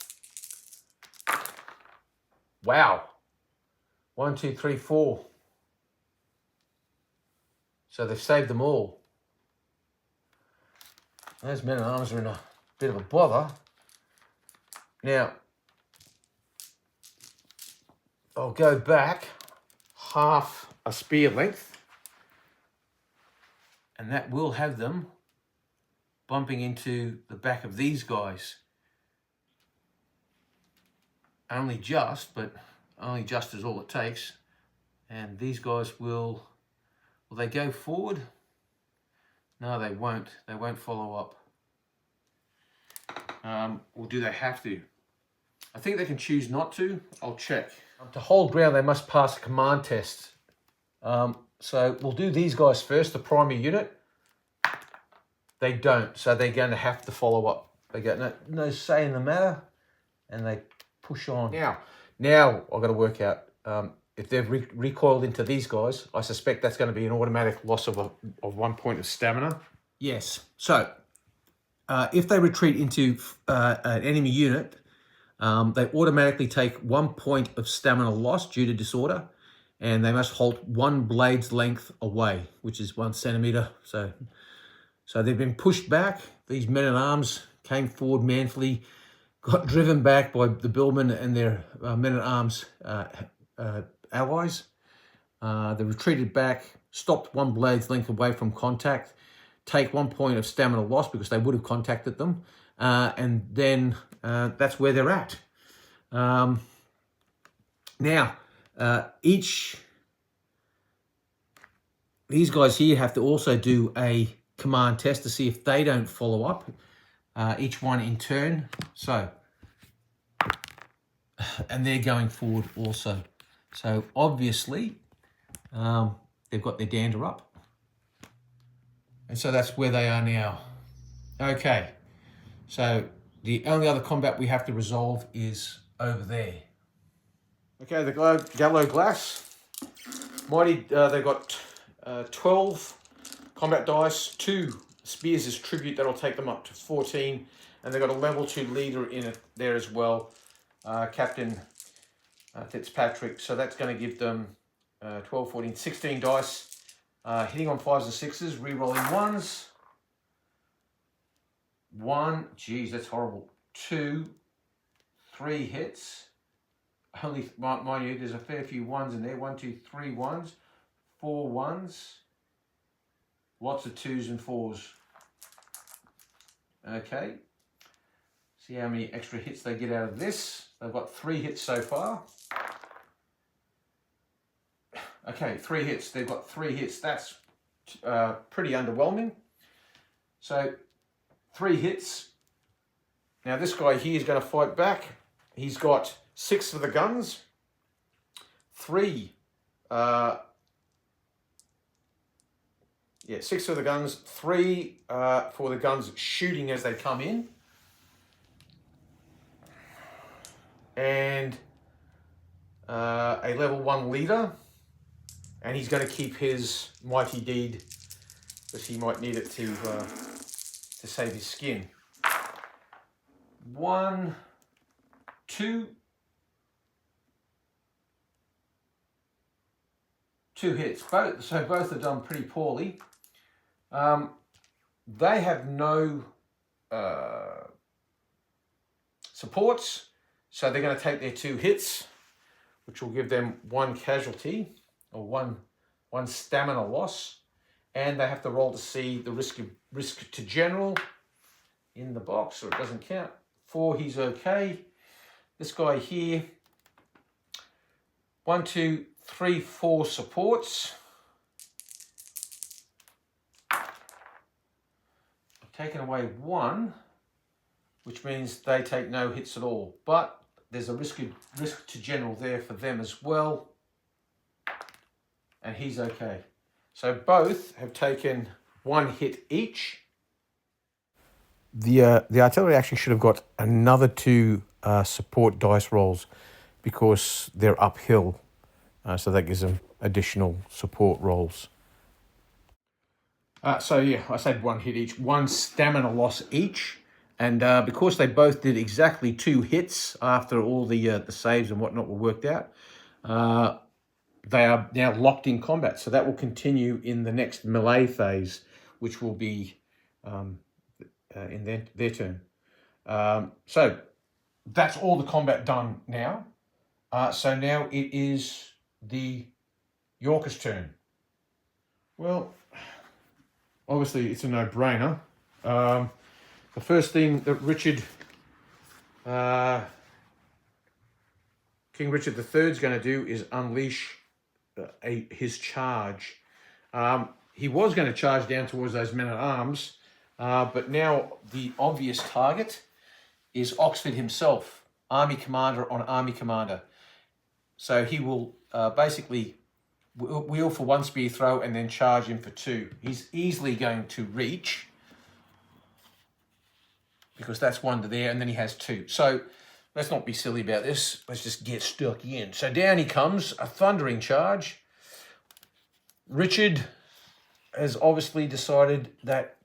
Wow. 1, 2, 3, 4. So they've saved them all. Those men-at-arms are in a bit of a bother. Now, I'll go back half a spear length, and that will have them bumping into the back of these guys. Only just is all it takes. And these guys will they go forward? No, they won't. They won't follow up. Or do they have to? I think they can choose not to. I'll check. To hold ground, they must pass a command test. So we'll do these guys first, the primary unit. They don't, so they're going to have to follow up. They got no say in the matter, and they push on. Now I've got to work out if they've recoiled into these guys. I suspect that's going to be an automatic loss of 1 point of stamina. Yes. So if they retreat into an enemy unit, they automatically take 1 point of stamina loss due to disorder, and they must halt 1 blade's length away, which is 1 centimeter. So they've been pushed back. These men-at-arms came forward manfully, got driven back by the billmen and their men-at-arms allies. They retreated back, stopped 1 blade's length away from contact, take 1 point of stamina loss because they would have contacted them, and then that's where they're at. Now, these guys here have to also do a command test to see if they don't follow up, each one in turn. So, and they're going forward also. So obviously, they've got their dander up. And so that's where they are now. Okay, so the only other combat we have to resolve is over there. Okay, the Gallo Glass. Mighty, they've got 12 combat dice, 2 spears as tribute, that'll take them up to 14, and they've got a level 2 leader in it there as well, Captain Fitzpatrick, so that's going to give them 12, 14, 16 dice, hitting on 5s and 6s, re-rolling 1s, 1, geez, that's horrible, 2, 3 hits, only, mind you, there's a fair few 1s in there, 1, 2, 3 1s, 4 1s, lots of 2s and 4s. Okay, see how many extra hits they get out of this. They've got 3 hits so far. Okay, 3 hits. They've got 3 hits. That's pretty underwhelming. So 3 hits. Now this guy here is going to fight back. He's got 6 for the guns, 3 6 for the guns, 3 for the guns shooting as they come in. And a level 1 leader. And he's going to keep his mighty deed because he might need it to save his skin. 1, 2. 2 hits. So both have done pretty poorly. They have no supports, so they're going to take their 2 hits, which will give them 1 casualty or one stamina loss, and they have to roll to see the risk to general in the box, so it doesn't count. 4, he's okay. This guy here, 1, 2, 3, 4 supports. I've taken away 1. which means they take no hits at all. But there's a risk to general there for them as well. And he's okay. So both have taken 1 hit each. The artillery actually should have got another 2 support dice rolls because they're uphill. So that gives them additional support rolls. So yeah, I said 1 hit each, 1 stamina loss each. And because they both did exactly 2 hits after all the saves and whatnot were worked out, they are now locked in combat. So that will continue in the next melee phase, which will be in their turn. So that's all the combat done now. So now it is the Yorkist turn. Well, obviously it's a no-brainer. The first thing that King Richard III is going to do is unleash his charge. He was going to charge down towards those men-at-arms, but now the obvious target is Oxford himself, army commander on army commander. So he will basically wheel for 1 spear throw and then charge in for 2. He's easily going to reach because that's 1 to there, and then he has 2. So let's not be silly about this. Let's just get stuck in. So down he comes, a thundering charge. Richard has obviously decided that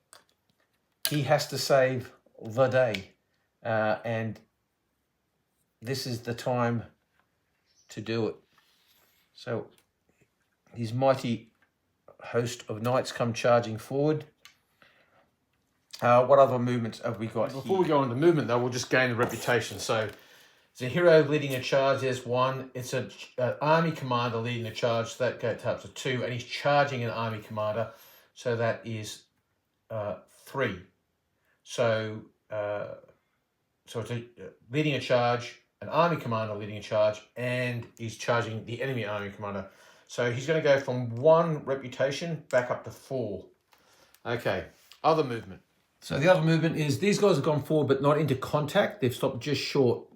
he has to save the day. And this is the time to do it. So his mighty host of knights come charging forward. What other movements have we got? Before we go on to movement, though, we'll just gain the reputation. So it's a hero leading a charge, there's 1. It's an army commander leading a charge, so that goes up to 2. And he's charging an army commander, so that is 3. So it's leading a charge, an army commander leading a charge, and he's charging the enemy army commander. So he's going to go from 1 reputation back up to 4. Okay, other movement. So the other movement is these guys have gone forward but not into contact. They've stopped just short.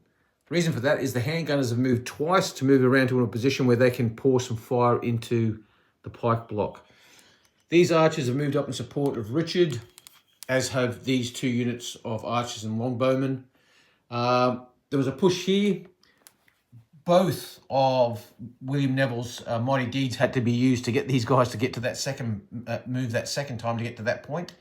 The reason for that is the handgunners have moved twice to move around to a position where they can pour some fire into the pike block. These archers have moved up in support of Richard, as have these 2 units of archers and longbowmen. There was a push here. Both of William Neville's mighty deeds had to be used to get these guys to get to that second move, that second time to get to that point.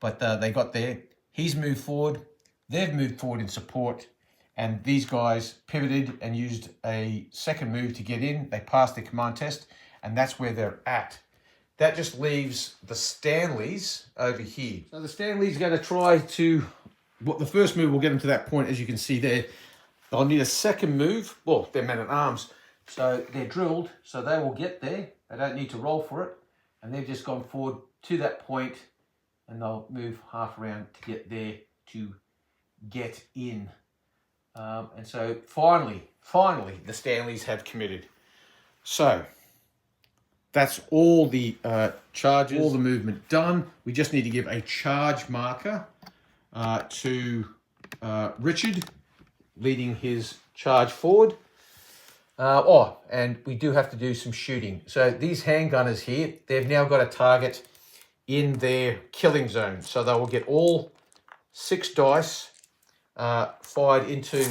But they got there. He's moved forward. They've moved forward in support. And these guys pivoted and used a second move to get in. They passed their command test. And that's where they're at. That just leaves the Stanleys over here. So the Stanleys are going to try to... Well, the first move will get them to that point, as you can see there. They'll need a second move. Well, they're men-at-arms. So they're drilled. So they will get there. They don't need to roll for it. And they've just gone forward to that point. And they'll move half around to get there to get in. And so finally, the Stanleys have committed. So that's all the charges, all the movement done. We just need to give a charge marker to Richard, leading his charge forward. And we do have to do some shooting. So these handgunners here, they've now got a target in their killing zone. So they will get all 6 dice fired into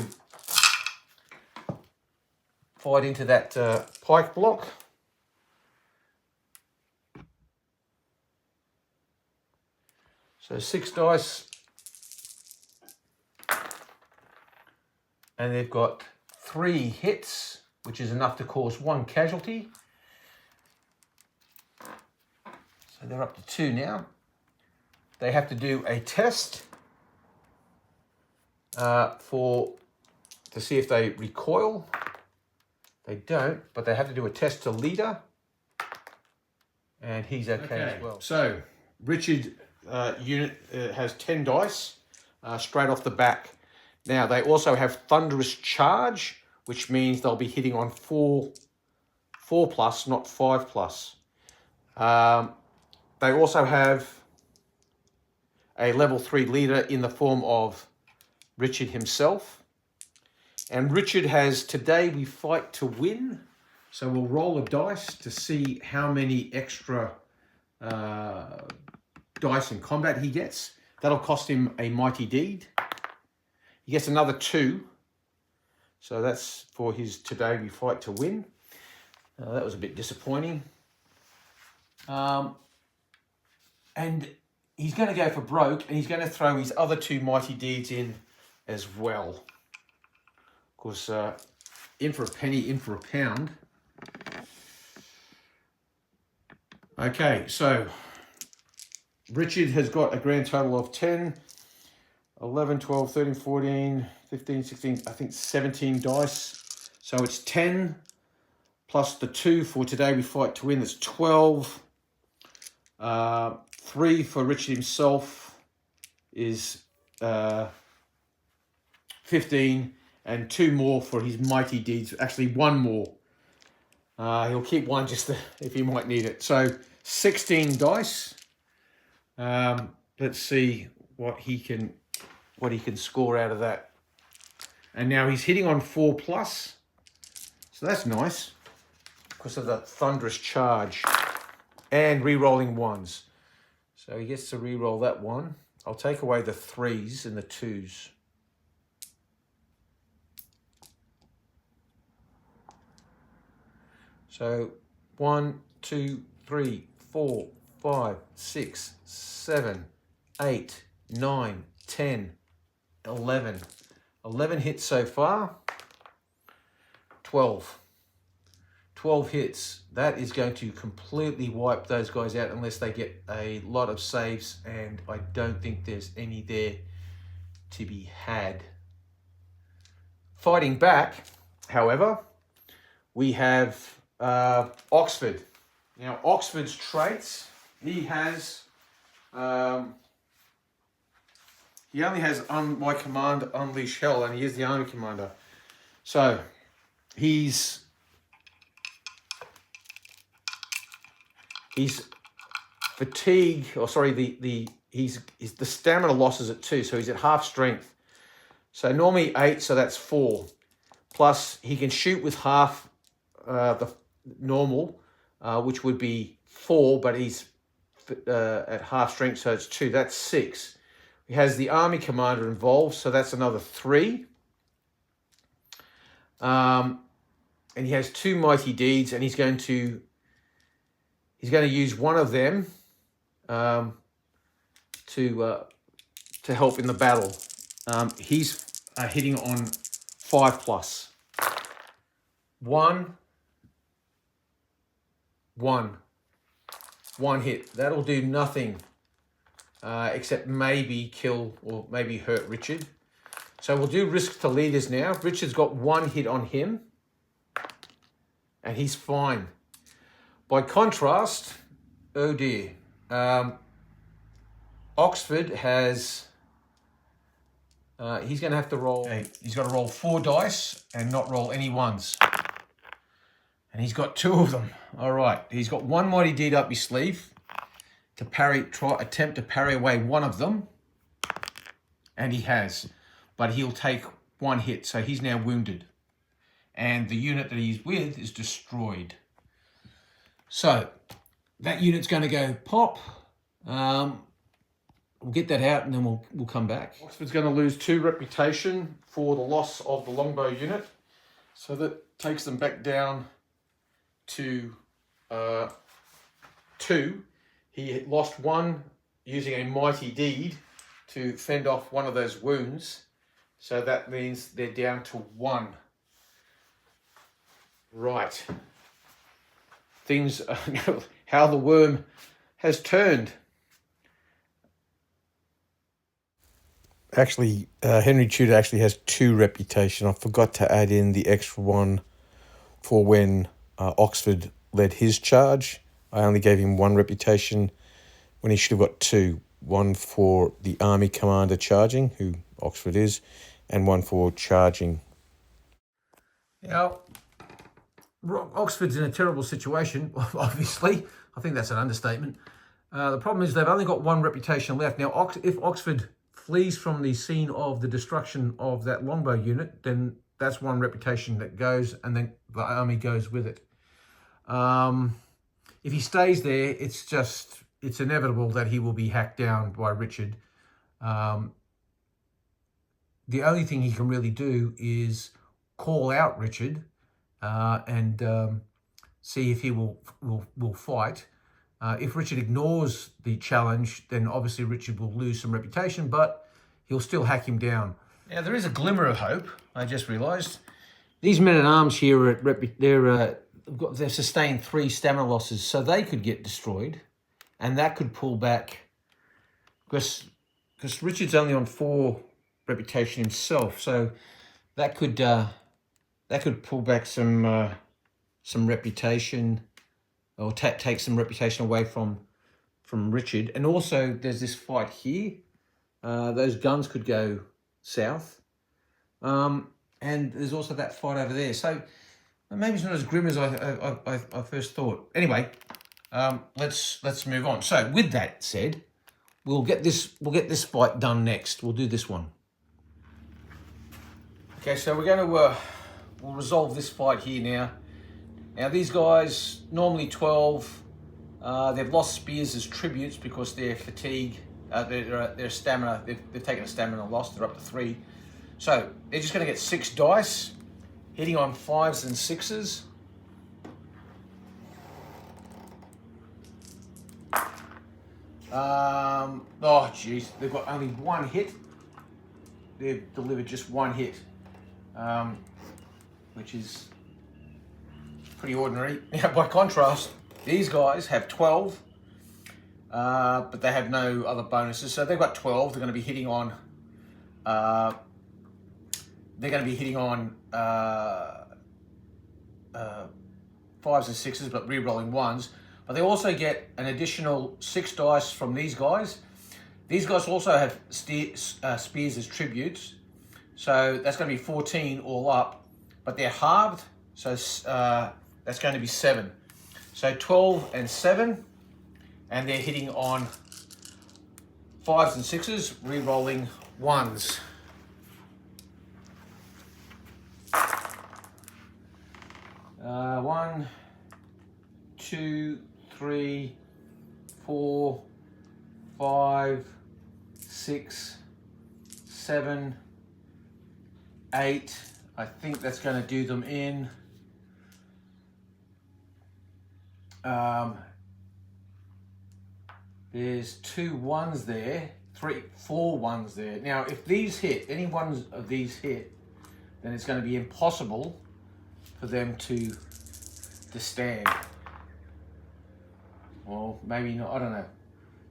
that pike block. So 6 dice. And they've got 3 hits, which is enough to cause 1 casualty. So they're up to 2 now. They have to do a test to see if they recoil. They don't, but they have to do a test to leader. And he's okay as well. So Richard unit has 10 dice straight off the back. Now they also have thunderous charge, which means they'll be hitting on 4 plus, not 5 plus. They also have a level 3 leader in the form of Richard himself. And Richard has Today We Fight to Win. So we'll roll a dice to see how many extra dice in combat he gets. That'll cost him a Mighty Deed. He gets another 2. So that's for his Today We Fight to Win. That was a bit disappointing. And he's going to go for broke, and he's going to throw his other 2 Mighty Deeds in as well. Of course, in for a penny, in for a pound. Okay, so Richard has got a grand total of 10, 11, 12, 13, 14, 15, 16, I think 17 dice. So it's 10 plus the 2 for Today We Fight to Win. That's 12. 3 for Richard himself is 15, and 2 more for his Mighty Deeds. Actually, 1 more. He'll keep 1 just if he might need it. So 16 dice. Let's see what he can score out of that. And now he's hitting on 4+, so that's nice because of the thunderous charge and re-rolling 1s. So he gets to re-roll that 1. I'll take away the 3s and the 2s. So 1, 2, 3, 4, 5, 6, 7, 8, 9, 10, 11. 11 hits so far. 12. 12 hits. That is going to completely wipe those guys out unless they get a lot of saves, and I don't think there's any there to be had. Fighting back, however, we have Oxford. Now, Oxford's traits, he has, he only has my command, Unleash Hell, and he is the army commander. So, he's fatigue, or sorry, the stamina loss is at 2, so he's at half strength. So normally 8, so that's 4. Plus, he can shoot with half the normal, which would be 4, but he's at half strength, so it's 2. That's 6. He has the army commander involved, so that's another 3. And he has 2 Mighty Deeds, and he's going to use one of them to help in the battle. He's hitting on 5+. 1 hit. That'll do nothing except maybe kill or maybe hurt Richard. So we'll do risk to leaders now. Richard's got 1 hit on him, and he's fine. By contrast, oh dear, Oxford has, he's going to have to roll, he's got to roll 4 dice and not roll any 1s. And he's got 2 of them. All right, he's got 1 Mighty Deed up his sleeve to attempt to parry away 1 of them. And he has, but he'll take 1 hit, so he's now wounded. And the unit that he's with is destroyed. So that unit's going to go pop. We'll get that out and then we'll come back. Oxford's going to lose 2 reputation for the loss of the longbow unit. So that takes them back down to 2. He lost 1 using a Mighty Deed to fend off 1 of those wounds. So that means they're down to 1. Right. Things, how the worm has turned. Actually, Henry Tudor actually has 2 reputation. I forgot to add in the extra 1 for when Oxford led his charge. I only gave him 1 reputation when he should have got 2. 1 for the army commander charging, who Oxford is, and 1 for charging. Now, Oxford's in a terrible situation, obviously. I think that's an understatement. The problem is they've only got 1 reputation left. Now, if Oxford flees from the scene of the destruction of that longbow unit, then that's one reputation that goes, and then the army goes with it. If he stays there, it's inevitable that he will be hacked down by Richard. The only thing he can really do is call out Richard and see if he will fight. If Richard ignores the challenge, then obviously Richard will lose some reputation, but he'll still hack him down. Now, there is a glimmer of hope, I just realised. These men-at-arms here, they've sustained 3 stamina losses, so they could get destroyed, and that could pull back, because Richard's only on 4 reputation himself, so that could pull back some reputation, or take some reputation away from Richard. And also, there's this fight here. Those guns could go south, and there's also that fight over there. So maybe it's not as grim as I first thought. Anyway, let's move on. So with that said, we'll get this fight done next. We'll do this one. Okay, so we're going to we'll resolve this fight here now. Now these guys, normally 12, they've lost spears as tributes because their fatigue, their stamina, they've taken a stamina loss, they're up to 3. So they're just going to get 6 dice, hitting on 5s and 6s. Oh jeez, they've got only 1 hit. They've delivered just 1 hit, which is pretty ordinary. Now, by contrast, these guys have 12, but they have no other bonuses. So they've got 12. They're going to be hitting on. They're going to be hitting on 5s and 6s, but re-rolling 1s. But they also get an additional 6 dice from these guys. These guys also have spears as tributes, so that's going to be 14 all up. But they're halved, so that's going to be 7. So 12 and 7, and they're hitting on 5s and 6s, re-rolling 1s. One, 2, 3, 4, 5, 6, 7, 8. I think that's going to do them in. There's 2 1s there, 4 1s there. Now, if these hit, any ones of these hit, then it's going to be impossible for them to stand. Well, maybe not, I don't know.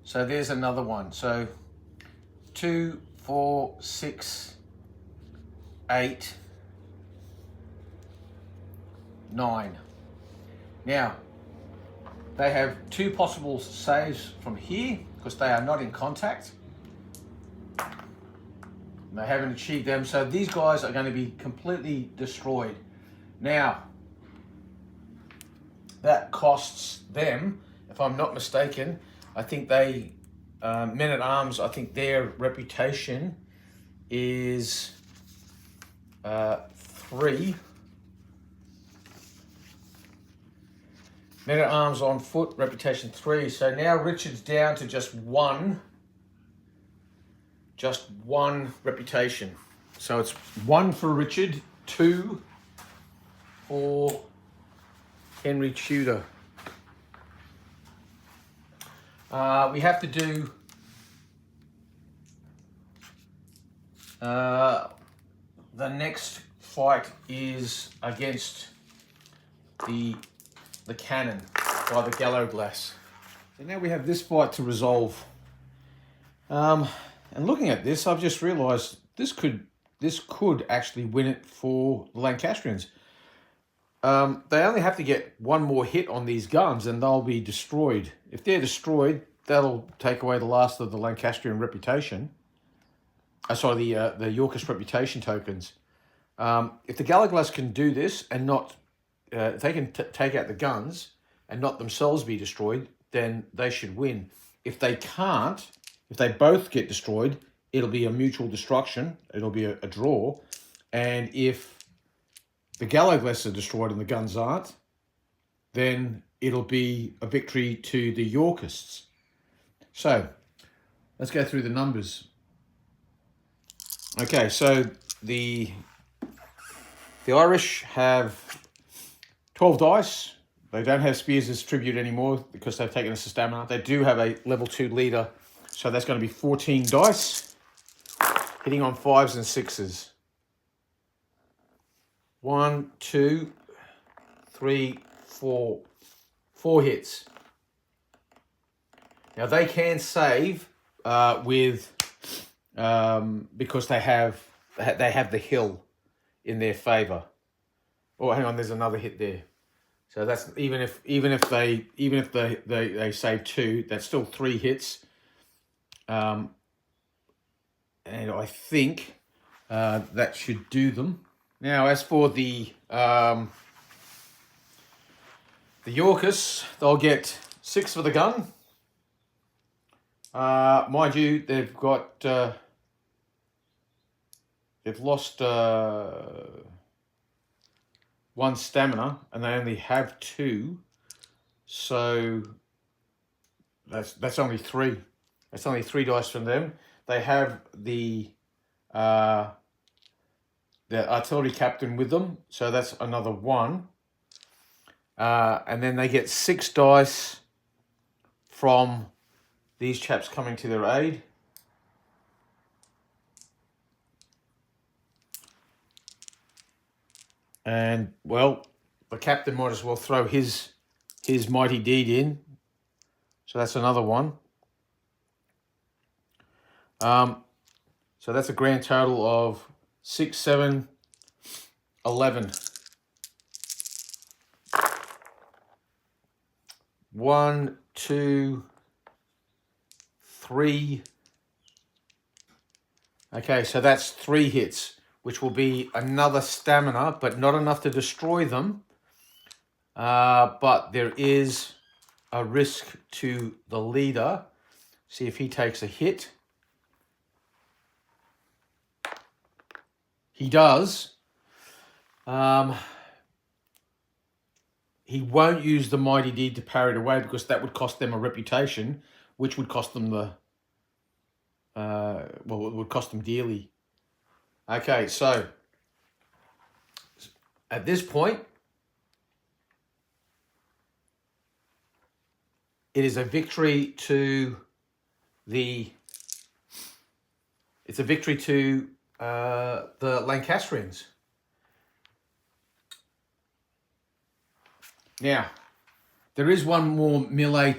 So there's another one. So 2, 4, 6, 8, 9. Now, they have 2 possible saves from here because they are not in contact. They haven't achieved them, so these guys are going to be completely destroyed. Now, that costs them, if I'm not mistaken, I think they, men-at-arms, I think their reputation is 3. Men-at-arms on foot, reputation 3. So now Richard's down to just 1. Just 1 reputation. So it's 1 for Richard, 2 for Henry Tudor. We have to do the next fight is against the cannon by the Gallowglass. So now we have this fight to resolve. And looking at this, I've just realised this could actually win it for the Lancastrians. They only have to get 1 more hit on these guns and they'll be destroyed. If they're destroyed, that'll take away the last of the Lancastrian reputation. The Yorkist reputation tokens. If the Gallowglass can do this and not, if they can take out the guns and not themselves be destroyed, then they should win. If they can't, if they both get destroyed, it'll be a mutual destruction. It'll be a draw. And if the Galloglass are destroyed and the guns aren't, then it'll be a victory to the Yorkists. So let's go through the numbers. Okay, so the Irish have 12 dice. They don't have spears as tribute anymore because they've taken us to stamina. They do have a level 2 leader, so that's going to be 14 dice, hitting on 5s and 6s. 1, 2, 3, 4. 4 hits. Now they can save with because they have the hill in their favour. Oh, hang on, there's another hit there. So that's even if they save 2, that's still 3 hits. And I think that should do them. Now, as for the Yorkists, they'll get 6 for the gun. Mind you, they've got they've lost 1 stamina, and they only have 2, so that's only 3. That's only 3 dice from them. They have the artillery captain with them, so that's another 1. And then they get 6 dice from these chaps coming to their aid. And, well, the captain might as well throw his mighty deed in. So that's another 1. So that's a grand total of 6, 7, 11. 1, 2, 3. Okay, so that's 3 hits, which will be another stamina, but not enough to destroy them. But there is a risk to the leader. See if he takes a hit. He does. He won't use the mighty deed to parry it away because that would cost them a reputation, which would cost them it would cost them dearly. Okay, so at this point, it is a victory to the Lancastrians. Now, there is one more melee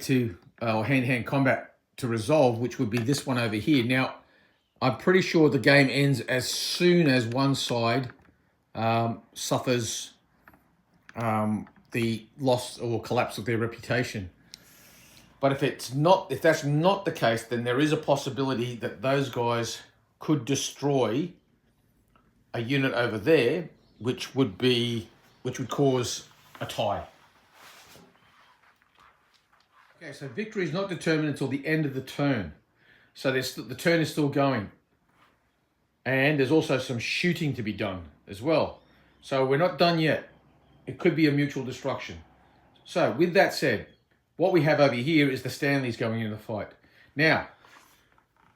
or hand-to-hand combat to resolve, which would be this one over here. Now, I'm pretty sure the game ends as soon as one side suffers the loss or collapse of their reputation. But if that's not the case, then there is a possibility that those guys could destroy a unit over there, which would cause a tie. Okay, so victory is not determined until the end of the turn. So the turn is still going. And there's also some shooting to be done as well. So we're not done yet. It could be a mutual destruction. So with that said, what we have over here is the Stanleys going in the fight. Now,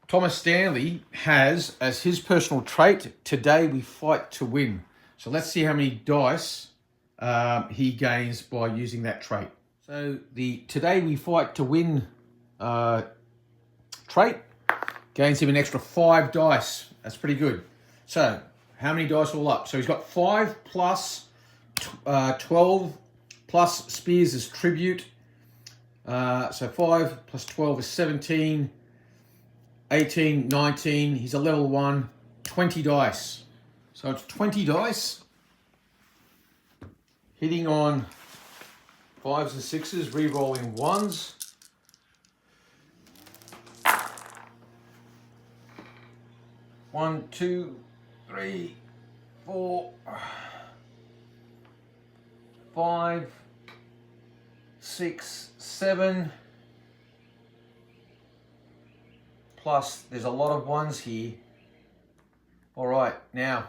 Thomas Stanley has, as his personal trait, today we fight to win. So let's see how many dice he gains by using that trait. So the today we fight to win trait gains him an extra 5 dice. That's pretty good. So how many dice all up? So he's got 5 plus 12 plus spears as tribute. So 5 plus 12 is 17, 18, 19. He's a level 1, 20 dice. So it's 20 dice. Hitting on 5s and 6s, re-rolling 1s. One, 2, 3, 4, 5, 6, 7, plus there's a lot of ones here. All right, now,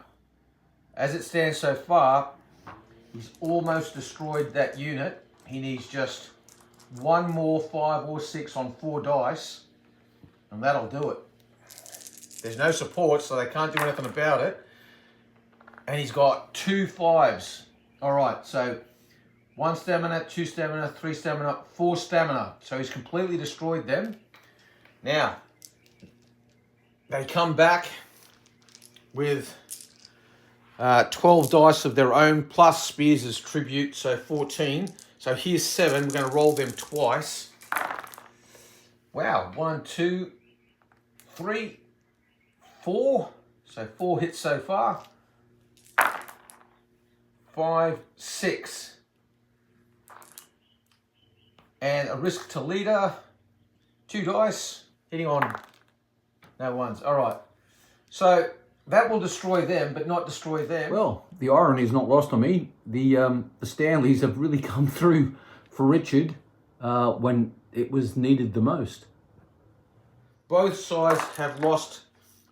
as it stands so far, he's almost destroyed that unit. He needs just one more 5 or 6 on 4 dice, and that'll do it. There's no support, so they can't do anything about it. And he's got 2 5s. All right, so 1 stamina, 2 stamina, 3 stamina, 4 stamina. So he's completely destroyed them. Now, they come back with 12 dice of their own, plus spears as tribute, so 14. So here's 7. We're going to roll them twice. Wow, 1, 2, 3, 4. So 4 hits so far. 5, 6. And a risk to leader. 2 dice. Hitting on no ones. All right. So that will destroy them, but not destroy them. Well, the irony is not lost on me. The Stanleys have really come through for Richard when it was needed the most. Both sides have lost,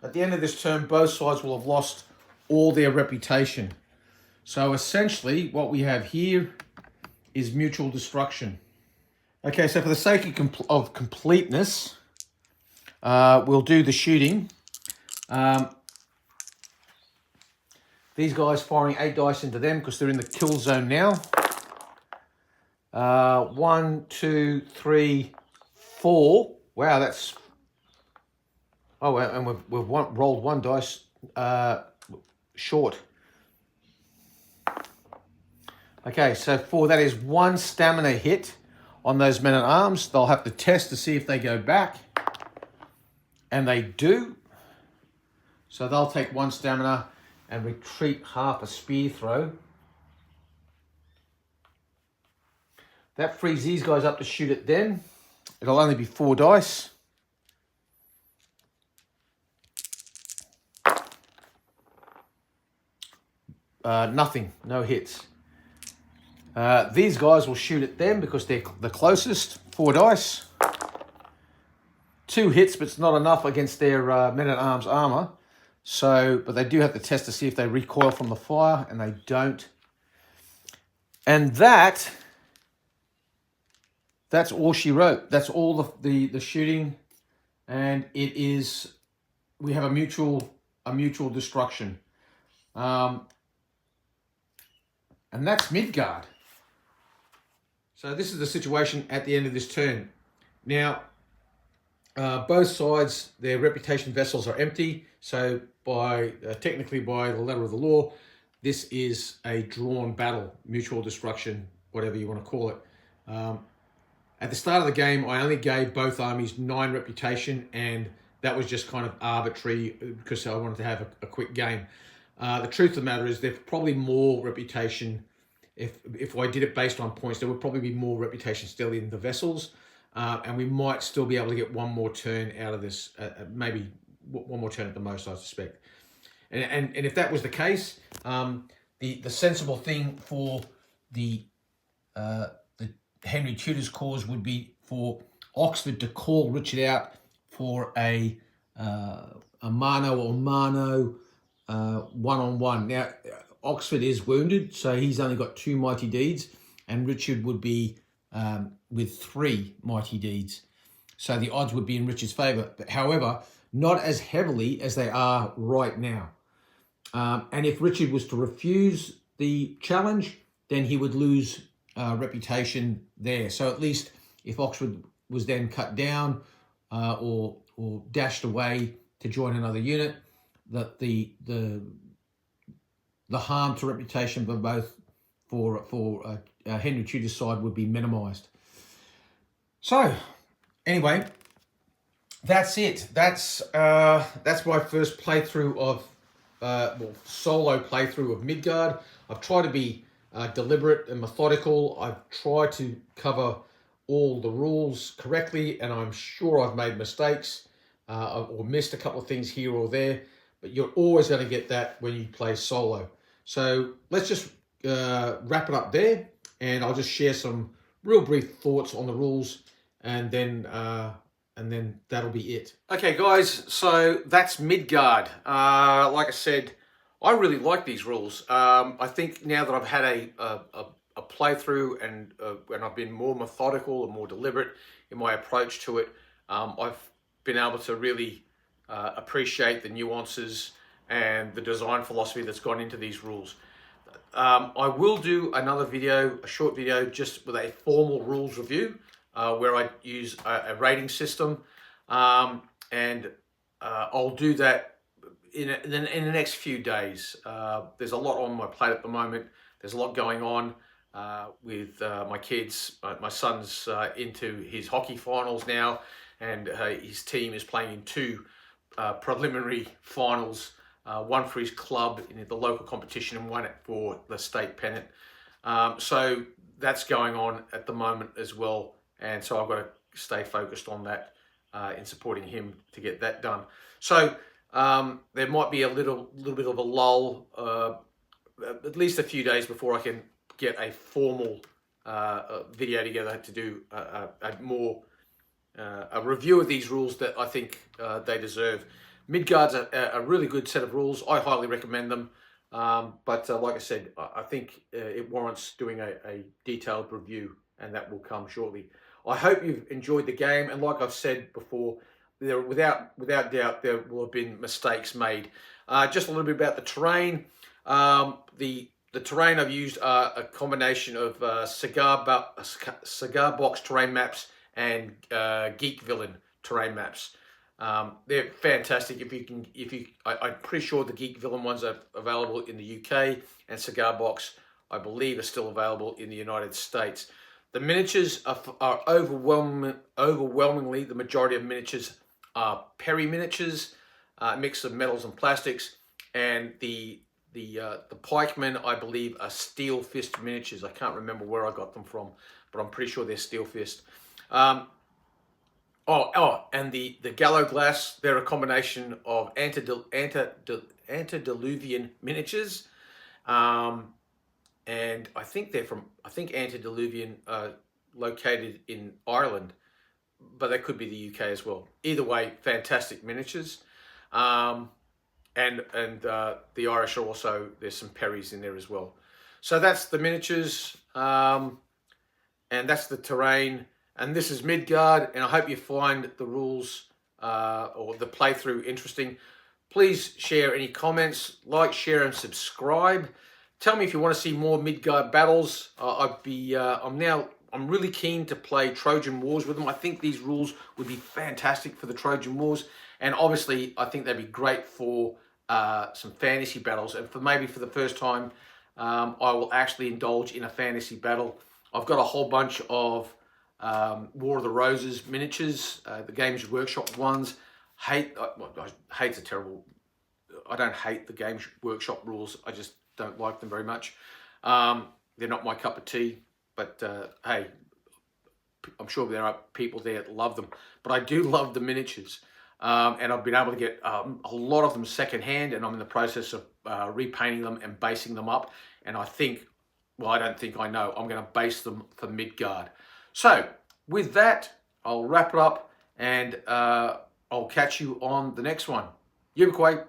at the end of this term, both sides will have lost all their reputation. So essentially, what we have here is mutual destruction. Okay, so for the sake of completeness, we'll do the shooting. These guys firing 8 dice into them because they're in the kill zone now. 1, 2, 3, 4. Wow, that's... Oh, and we've rolled 1 dice short. Okay, so 4, that is 1 stamina hit on those men-at-arms. They'll have to test to see if they go back. And they do. So they'll take 1 stamina and retreat half a spear throw. That frees these guys up to shoot at them. It'll only be 4 dice. Nothing, no hits. These guys will shoot at them because they're the closest. 4 dice. 2 hits, but it's not enough against their men-at-arms armor. So, but they do have to test to see if they recoil from the fire, and they don't. And that's all she wrote. That's all the shooting, and it is, we have a mutual destruction. And that's Midgard. So this is the situation at the end of this turn. Now, both sides, their reputation vessels are empty. So technically by the letter of the law, this is a drawn battle, mutual destruction, whatever you want to call it. At the start of the game, I only gave both armies 9 reputation, and that was just kind of arbitrary because I wanted to have a quick game. The truth of the matter is there's probably more reputation. If I did it based on points, there would probably be more reputation still in the vessels, and we might still be able to get 1 more turn out of this, maybe 1 more turn at the most, I suspect. And if that was the case, the sensible thing for the Henry Tudor's cause would be for Oxford to call Richard out for a mano or mano one-on-one. Now, Oxford is wounded, so he's only got 2 mighty deeds, and Richard would be with 3 mighty deeds. So the odds would be in Richard's favour, but however, not as heavily as they are right now. And if Richard was to refuse the challenge, then he would lose reputation there. So at least if Oxford was then cut down or dashed away to join another unit, that the harm to reputation for both for Henry Tudor's side would be minimised. So anyway, that's it. That's my first playthrough of solo playthrough of Midgard. I've tried to be deliberate and methodical. I've tried to cover all the rules correctly, and I'm sure I've made mistakes or missed a couple of things here or there, but you're always going to get that when you play solo. So let's just wrap it up there, and I'll just share some real brief thoughts on the rules, and then and then that'll be it. Okay, guys, so that's Midgard. Like I said, I really like these rules. I think now that I've had a playthrough and I've been more methodical and more deliberate in my approach to it, I've been able to really appreciate the nuances and the design philosophy that's gone into these rules. I will do another video, a short video, just with a formal rules review, where I use a rating system, and I'll do that in the next few days. There's a lot on my plate at the moment. There's a lot going on with my kids. My son's into his hockey finals now, and his team is playing in two preliminary finals, one for his club in the local competition and one for the state pennant. So that's going on at the moment as well, and so I've got to stay focused on that in supporting him to get that done. So there might be a little bit of a lull, at least a few days before I can get a formal video together to do a review of these rules that I think they deserve. Midgard's a really good set of rules. I highly recommend them. But like I said, I think it warrants doing a detailed review, and that will come shortly. I hope you've enjoyed the game, and like I've said before, without doubt there will have been mistakes made. Just a little bit about the terrain. The terrain I've used are a combination of cigar box terrain maps and Geek Villain terrain maps. They're fantastic. I'm pretty sure the Geek Villain ones are available in the UK, and Cigar Box, I believe, are still available in the United States. The miniatures are overwhelmingly, the majority of miniatures are Perry miniatures, a mix of metals and plastics, and the pikemen, I believe, are Steel Fist miniatures. I can't remember where I got them from, but I'm pretty sure they're Steel Fist. And the Gallo Glass, they're a combination of antediluvian miniatures, and I think antediluvian located in Ireland, but they could be the UK as well. Either way, fantastic miniatures. And the Irish are also, there's some Perrys in there as well. So that's the miniatures, and that's the terrain. And this is Midgard, and I hope you find the rules or the playthrough interesting. Please share any comments, like, share, and subscribe. Tell me if you want to see more Midgard battles. I'm really keen to play Trojan Wars with them. I think these rules would be fantastic for the Trojan Wars, and obviously I think they'd be great for some fantasy battles. And maybe for the first time, I will actually indulge in a fantasy battle. I've got a whole bunch of War of the Roses miniatures, the Games Workshop ones. Hate's a terrible. I don't hate the Games Workshop rules. I just don't like them very much. They're not my cup of tea. But hey, I'm sure there are people there that love them. But I do love the miniatures, and I've been able to get a lot of them secondhand, and I'm in the process of repainting them and basing them up. And I know I'm going to base them for Midgard. So with that, I'll wrap it up, and I'll catch you on the next one. Yippee!